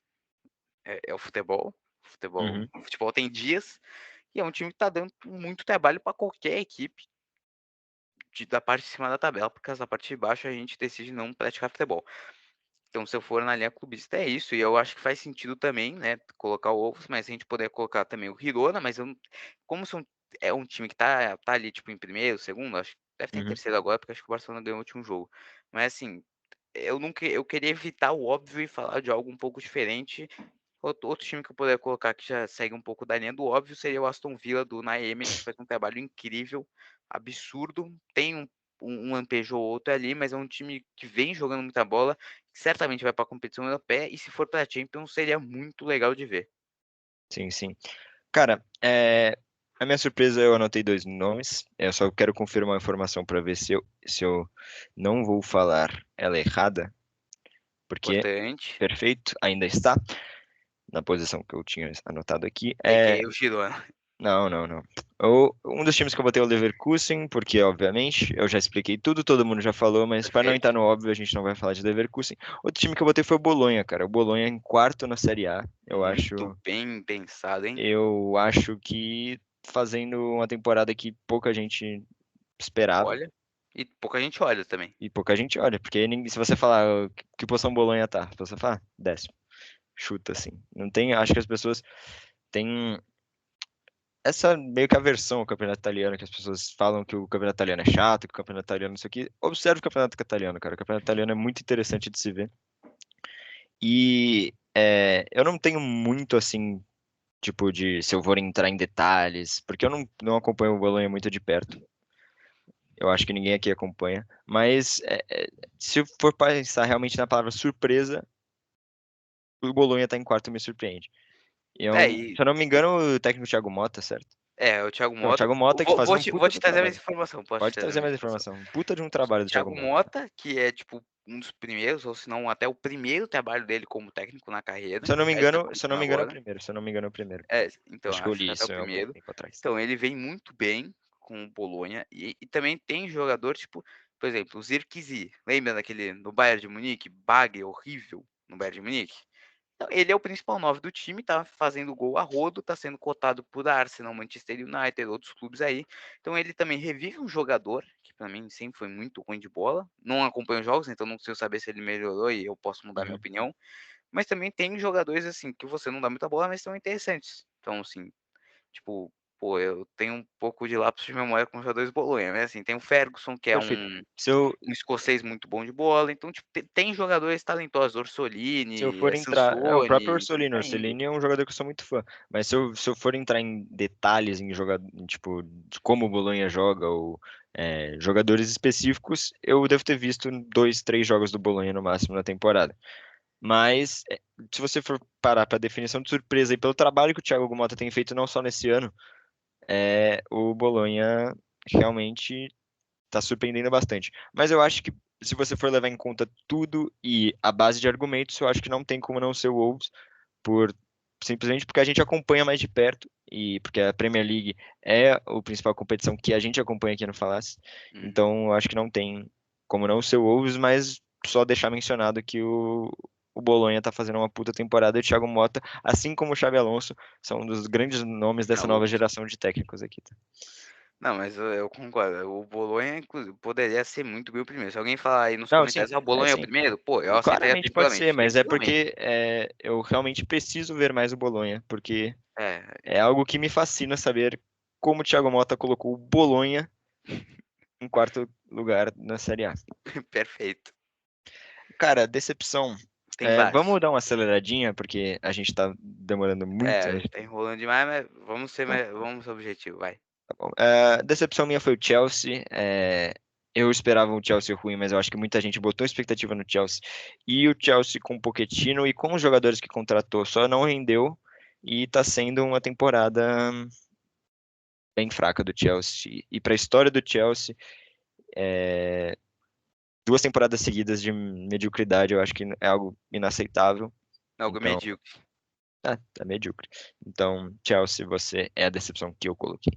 é o futebol. Futebol, Uhum. o futebol tem dias. E é um time que tá dando muito trabalho para qualquer equipe da parte de cima da tabela, porque da parte de baixo a gente decide não praticar futebol. Então, se eu for na linha clubista, é isso. E eu acho que faz sentido também, né, colocar o Wolves, mas a gente poder colocar também o Girona, mas como é um time que tá ali, tipo, em primeiro, segundo, acho que deve estar em Uhum. terceiro agora, porque acho que o Barcelona ganhou o último jogo. Mas, assim, eu queria evitar o óbvio e falar de algo um pouco diferente. Outro time que eu poderia colocar que já segue um pouco da linha do óbvio seria o Aston Villa do Unai Emery, que faz um trabalho incrível, absurdo. Tem um lampejo ou outro ali, mas é um time que vem jogando muita bola, que certamente vai para a competição europeia, e se for para a Champions seria muito legal de ver. Sim, sim. Cara, a minha surpresa eu anotei 2 nomes. Eu só quero confirmar a informação para ver se eu não vou falar ela errada, porque Importante. perfeito, ainda está na posição que eu tinha anotado aqui. A.K.A. o Girona. Não, não, não. Um dos times que eu botei é o Leverkusen, porque, obviamente, eu já expliquei tudo, todo mundo já falou, mas para não entrar Perfeito. no óbvio, a gente não vai falar de Leverkusen. Outro time que eu botei foi o Bolonha, cara. O Bolonha em quarto na Série A. Muito bem pensado, hein? Eu acho que fazendo uma temporada que pouca gente esperava Olha. E pouca gente olha também. e pouca gente olha, porque se você falar que posição Bolonha tá, você fala, décimo, chuta assim. Não tem, acho que as pessoas têm essa meio que aversão ao campeonato italiano, que as pessoas falam que o campeonato italiano é chato, que o campeonato italiano não sei o quê. Observe o campeonato italiano, cara. O campeonato italiano é muito interessante de se ver. E eu não tenho muito assim, tipo, de se eu vou entrar em detalhes, porque eu não acompanho o Bolonha muito de perto. Eu acho que ninguém aqui acompanha. Mas se eu for pensar realmente na palavra surpresa, o Bolonha tá em quarto me surpreende. É, Se eu não me engano, o técnico Thiago Mota, certo? o Thiago É o Mota. Thiago Mota que fazendo um Vou puta te do trazer mais trabalho. informação, posso te Pode trazer trazer mais mais informação. informação. Um puta de um trabalho do Thiago Thiago Mota. Mota, que é, tipo, um dos primeiros, ou se não até o primeiro trabalho dele como técnico na carreira, Se eu não me né, ele tá engano, se eu não começando me engano é o agora. primeiro. Se eu não me engano é o primeiro. Então, Acho que eu acho que li até o isso há algum primeiro. tempo atrás. Então, ele vem muito bem com o Bolonha e também tem jogador, tipo, por exemplo, o Zirkzee, lembra daquele no Bayern de Munique, bagre horrível no Bayern de Munique? Então, ele é o principal 9 do time, tá fazendo gol a rodo, tá sendo cotado por Arsenal, Manchester United, outros clubes aí. Então ele também revive um jogador que para mim sempre foi muito ruim de bola. Não acompanho os jogos, então não consigo saber se ele melhorou e eu posso mudar minha Uhum. opinião. Mas também tem jogadores assim que você não dá muita bola, mas são interessantes. Então assim, tipo, pô, eu tenho um pouco de lapso de memória com os jogadores do Bolonha, mas assim, tem o Ferguson, que é Perfeito. Se eu, um escocês muito bom de bola, então tipo, tem jogadores talentosos, se eu Orsolini, for entrar. É o próprio Sansone, então Orsolini. O tá indo. Orsolini é um jogador que eu sou muito fã. Mas se eu for entrar em detalhes em jogador, tipo, de como o Bolonha joga, ou jogadores específicos, eu devo ter visto 2, 3 jogos do Bolonha no máximo na temporada. Mas se você for parar para definição de surpresa e pelo trabalho que o Thiago Mota tem feito não só nesse ano, o Bolonha realmente está surpreendendo bastante. Mas eu acho que se você for levar em conta tudo e a base de argumentos, eu acho que não tem como não ser o Wolves, por simplesmente porque a gente acompanha mais de perto e porque a Premier League é a principal competição que a gente acompanha aqui no Falas. Uhum. Então, eu acho que não tem como não ser o Wolves, mas só deixar mencionado que o Bolonha está fazendo uma puta temporada e o Thiago Motta, assim como o Xabi Alonso, são um dos grandes nomes dessa Não, nova geração de técnicos aqui, tá? não, mas eu concordo. O Bolonha, inclusive, poderia ser muito bem o primeiro. Se alguém falar aí nos Não, sim, comentários, o Bolonha é o sim. primeiro, pô, eu aceitaria Claramente pode ser, tranquilamente, mas é tranquilamente. porque eu realmente preciso ver mais o Bolonha, porque É, é algo que me fascina saber como o Thiago Motta colocou o Bolonha em quarto lugar na Série A. perfeito. Cara, decepção. Tem vários. Vamos dar uma aceleradinha, porque a gente tá demorando muito. A gente tá enrolando demais, mas vamos ser objetivo, vai. Tá bom. Decepção minha foi o Chelsea. Eu esperava um Chelsea ruim, mas eu acho que muita gente botou expectativa no Chelsea. E o Chelsea com o Pochettino e com os jogadores que contratou só não rendeu. E tá sendo uma temporada bem fraca do Chelsea. E para a história do Chelsea, 2 temporadas seguidas de mediocridade, eu acho que é algo inaceitável. Algo Então, medíocre. tá medíocre. Então, Chelsea, você é a decepção que eu coloquei.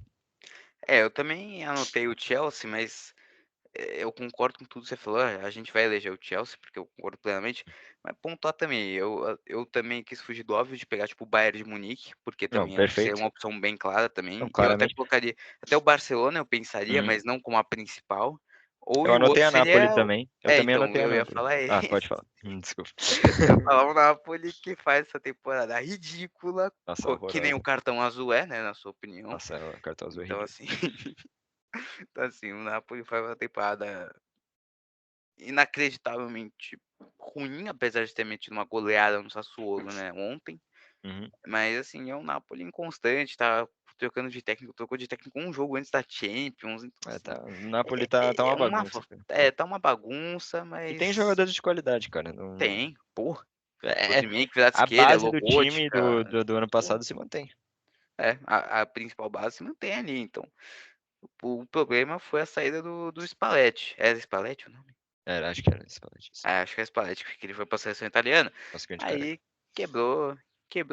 Eu também anotei o Chelsea, mas eu concordo com tudo que você falou. A gente vai eleger o Chelsea, porque eu concordo plenamente. Mas pontuar também, eu também quis fugir do óbvio de pegar, tipo, o Bayern de Munique, porque Não, também acho que seria perfeito. uma opção bem clara Não, também. Eu até claramente. colocaria, até o Barcelona eu pensaria, Uhum. mas não como a principal. Ou Eu e o anotei outro a Napoli seria. também. Eu também Então, anotei a eu ia Napoli. falar Ah, esse. pode falar. Desculpa. Eu ia falar o Napoli que faz essa temporada ridícula, Nossa, que nem o horrorosa. cartão azul é, né, na sua opinião. Nossa, o cartão azul é Então, ridículo. assim, então, assim, o Napoli faz uma temporada inacreditavelmente ruim, apesar de ter metido uma goleada no Sassuolo, né, ontem. Uhum. Mas, assim, é um Napoli inconstante, tá trocando de técnico, trocou de técnico um jogo antes da Champions, então, assim, O Napoli tá uma bagunça, cara. tá uma bagunça, E tem mas jogadores de qualidade, cara. Não... tem, pô, É, Kozimik, a Kvaratskhelia, base do time Lobotka, do ano pô, passado se mantém. a principal base se mantém ali, então. O problema foi a saída do Spalletti. Era Spalletti o nome? Acho que era esse Spalletti. Acho que é Spalletti, porque ele foi pra seleção italiana. Nossa, grande cara. Aí quebrou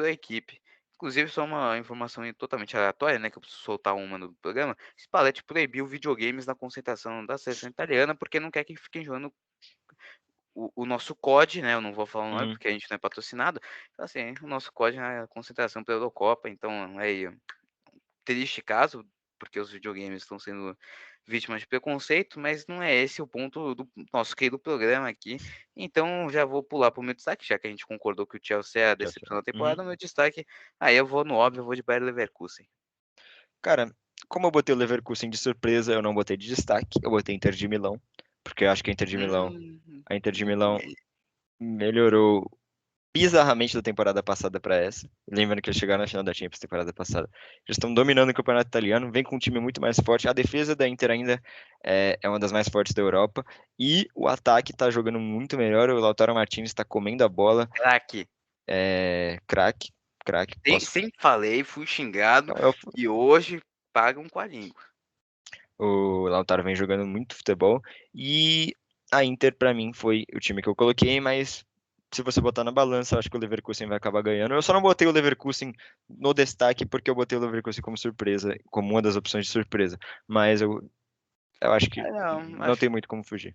a equipe. Inclusive, só uma informação totalmente aleatória, né, que eu preciso soltar uma no programa. Spalletti proibiu videogames na concentração da seleção italiana porque não quer que fiquem jogando o nosso COD, né? Eu não vou falar o nome Uhum. porque a gente não é patrocinado. Então, assim, o nosso COD na concentração para a Eurocopa. Então, aí, triste caso, porque os videogames estão sendo vítimas de preconceito, mas não é esse o ponto do nosso querido programa aqui. Então já vou pular para o meu destaque, já que a gente concordou que o Chelsea é a Chelsea. decepção da Uhum. temporada, meu destaque, aí eu vou no óbvio, eu vou de Bayer Leverkusen. Cara, como eu botei o Leverkusen de surpresa, eu não botei de destaque. Eu botei Inter de Milão, porque eu acho que Hum, A Inter de Milão melhorou bizarramente da temporada passada para essa. Lembrando que eles chegaram na final da Champions temporada passada. Eles estão dominando o campeonato italiano, vem com um time muito mais forte. A defesa da Inter ainda é uma das mais fortes da Europa. E o ataque está jogando muito melhor. O Lautaro Martinez está comendo a bola. Craque. Craque, craque. Sempre falei, fui xingado e hoje pagam com a língua. O Lautaro vem jogando muito futebol. E a Inter, para mim, foi o time que eu coloquei, mas se você botar na balança, eu acho que o Leverkusen vai acabar ganhando. Eu só não botei o Leverkusen no destaque porque eu botei o Leverkusen como surpresa, como uma das opções de surpresa. Mas eu acho que não tem muito como fugir.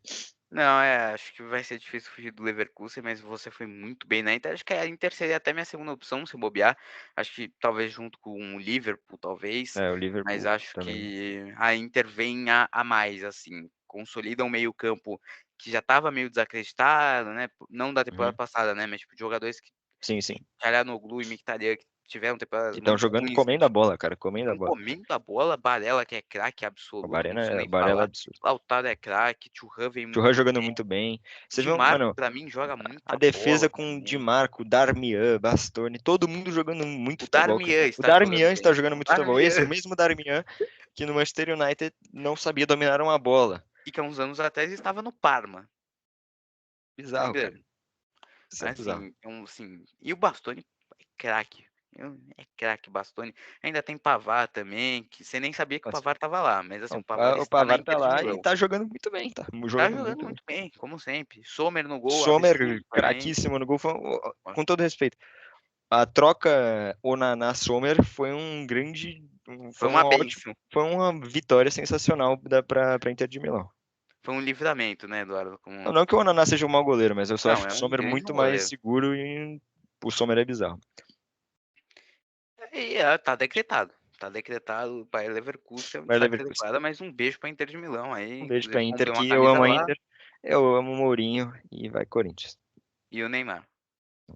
Não, acho que vai ser difícil fugir do Leverkusen, mas você foi muito bem na Inter. Acho que a Inter seria até minha segunda opção, se bobear. Acho que talvez junto com o Liverpool, talvez. O Mas Liverpool acho também. que a Inter vem a mais, assim. Consolida um meio-campo que já estava meio desacreditado, né? Não da temporada Uhum. passada, né? Mas tipo, de jogadores que Sim, sim. Calhanoglu e Mkhitaryan, que tiveram E temporadas estão muito jogando ruins. comendo a bola, cara, comendo a Estão bola. comendo a bola. Barella, que é craque O absoluto, não Barella, preciso o nem Barella é falar. absurdo. Lautaro é craque. Thuram vem Thuram muito jogando bem. muito bem. Você Di viu, Marco, mano, pra mim, joga a muita defesa bola com o Di também. Marco, Darmian, Bastoni, todo mundo jogando muito O futebol, cara. Darmian O está jogando Darmian está bem. jogando O muito futebol. Esse, o Darmian, mesmo Darmian que no Manchester United não sabia dominar uma bola. e que há uns anos atrás estava no Parma, Bizarro, cara. lembrando. Isso é Mas bizarro. assim, e o Bastoni é craque. É craque, Bastoni. Ainda tem Pavard também, que você nem sabia que o Nossa, Pavard estava lá, mas assim, não, o Pavard o está na Pavard tá Inter de lá e Milão. tá jogando muito bem, tá Tá jogando jogando muito bem. muito bem, como sempre. Sommer no gol, absurdo Sommer, também. craquíssimo no gol. Com todo respeito, a troca Onaná-Sommer foi Foi uma ótimo, bênção. foi uma vitória sensacional para Inter de Milão. Foi um livramento, né, Eduardo? Não, não que o Onaná seja um mau goleiro, mas eu só Não, acho é o um Sommer grande muito mais goleiro. seguro e o Sommer é bizarro. E tá decretado. Tá decretado, o Bayer Leverkusen é um Vai destaque da Leverkusen. temporada, mas um beijo pra Inter de Milão aí. Um beijo pra Inclusive, Inter, comprei uma que eu camisa amo a lá. Inter, eu amo o Mourinho e vai Corinthians. E o Neymar.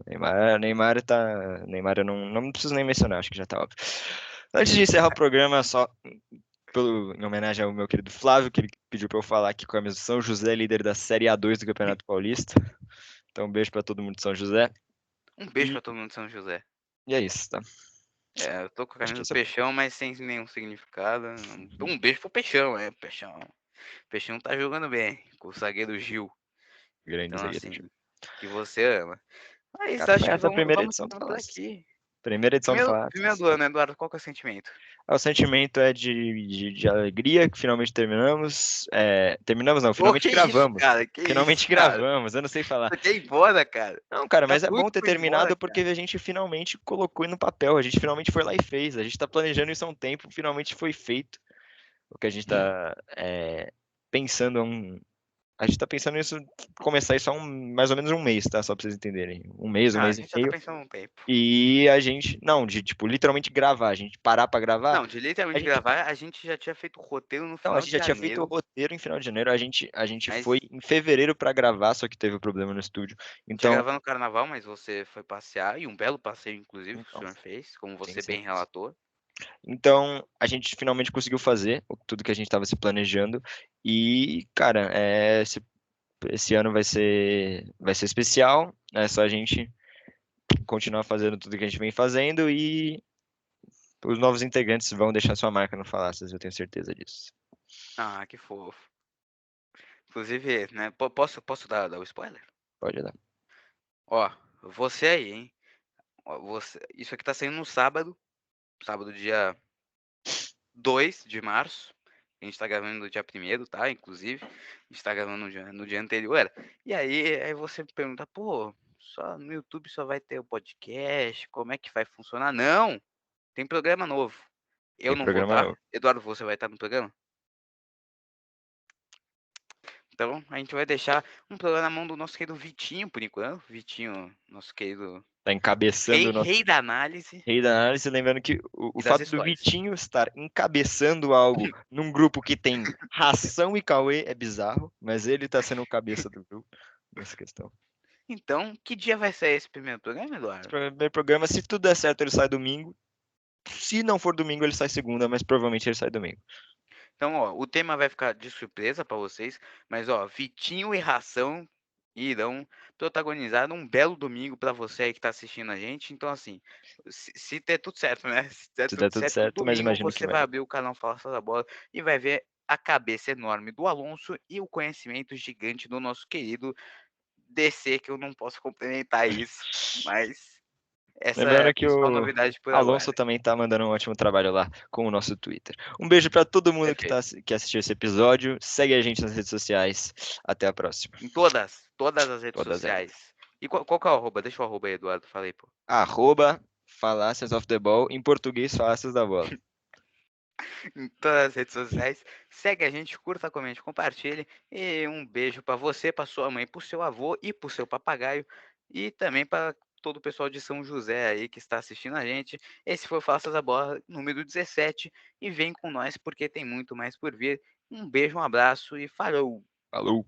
Neymar eu não preciso nem mencionar, acho que já tá óbvio. Antes de encerrar o programa, só em homenagem ao meu querido Flávio, que ele pediu pra eu falar aqui com a camisa do São José, líder da Série A2 do Campeonato Paulista. Então, um beijo pra todo mundo de São José. Um beijo E, pra todo mundo de São José. e é isso, tá? Eu tô com a Acho camisa que do isso é Peixão, mas sem nenhum significado. Um beijo pro Peixão, Peixão. Peixão tá jogando bem, com o zagueiro Gil. grande Então, zagueiro. assim, que você ama. Mas Cara, foi acho que essa a primeira vamos edição do ficando por Falácias. aqui. Primeira edição do Primeiro Falácias. do ano, Eduardo, qual que é o sentimento? O sentimento é de alegria que finalmente terminamos. Terminamos não, Ô, finalmente que isso, gravamos. cara? Que isso, Finalmente cara? gravamos, eu não sei falar. Você quer ir embora, cara? Não, cara, Tá mas é bom doido ter pra ir embora, terminado porque cara? a gente finalmente colocou no papel, a gente finalmente foi lá e fez. A gente tá planejando isso há um tempo, finalmente foi feito. O que a gente tá pensando a gente tá pensando nisso, começar isso há mais ou menos um mês, tá? Só pra vocês entenderem. Um Ah, a mês e gente já tá meio. pensando um tempo. E a gente, não, de tipo, literalmente gravar, a gente parar pra gravar. Não, de A literalmente gente gravar, a gente já tinha feito o roteiro no Não, a final gente de já tinha feito o janeiro, roteiro em final de janeiro. A gente mas foi em fevereiro pra gravar, só que teve o problema no estúdio. a gente ia Então, gravar no carnaval, mas você foi passear, e um belo passeio, inclusive, que o então, senhor fez, como sim, você sim. bem relatou. Então, a gente finalmente conseguiu fazer tudo que a gente estava se planejando. E, cara, esse ano vai ser especial. É só a gente continuar fazendo tudo que a gente vem fazendo e os novos integrantes vão deixar sua marca no Falácias, eu tenho certeza disso. Ah, que fofo. Inclusive, né, posso dar o spoiler? Pode dar. Ó, você aí, hein? Ó, isso aqui tá saindo no sábado, dia 2 de março. A gente tá gravando no dia 1º, tá? Inclusive, a gente tá gravando no dia anterior. E aí você me pergunta, pô, só no YouTube só vai ter o podcast, como é que vai funcionar? Não, tem programa novo. Eu Tem não vou programa estar. novo. Eduardo, você vai estar no programa? Então, a gente vai deixar um programa na mão do nosso querido Vitinho, por enquanto. Vitinho, nosso querido Tá encabeçando rei, o nosso rei da análise rei da análise, lembrando que o e das fato do histórias. Vitinho estar encabeçando algo num grupo que tem Ração e Cauê é bizarro, mas ele tá sendo o cabeça do grupo nessa questão. Então, que dia vai ser esse primeiro programa, Esse Eduardo? primeiro programa, se tudo der certo, ele sai domingo. Se não for domingo, ele sai segunda, mas provavelmente ele sai domingo. Então, ó, o tema vai ficar de surpresa para vocês, mas ó, Vitinho e Ração irão protagonizar um belo domingo para você aí que está assistindo a gente. Então, assim, se der tudo certo, né? Se der Se tudo der tudo certo, certo, mas domingo imagino que você vai. vai abrir o canal Faça da Bola e vai ver a cabeça enorme do Alonso e o conhecimento gigante do nosso querido DC, que eu não posso complementar isso, mas essa é a Lembrando que principal o novidade por Alonso agora. também tá mandando um ótimo trabalho lá com o nosso Twitter. Um beijo para todo mundo Perfeito. que assistiu esse episódio. Segue a gente nas redes sociais. Até a próxima. Em todas as redes Todas elas. sociais. E qual que é o arroba? Deixa o arroba aí, Eduardo. Falei, pô. Arroba Falácias of the Ball. Em português, Falácias da Bola. Em todas as redes sociais. Segue a gente, curta, comente, compartilhe. E um beijo para você, para sua mãe, para o seu avô e para o seu papagaio. E também para todo o pessoal de São José aí que está assistindo a gente. Esse foi o Faças a Bola número 17. E vem com nós porque tem muito mais por vir. Um beijo, um abraço e falou! Falou!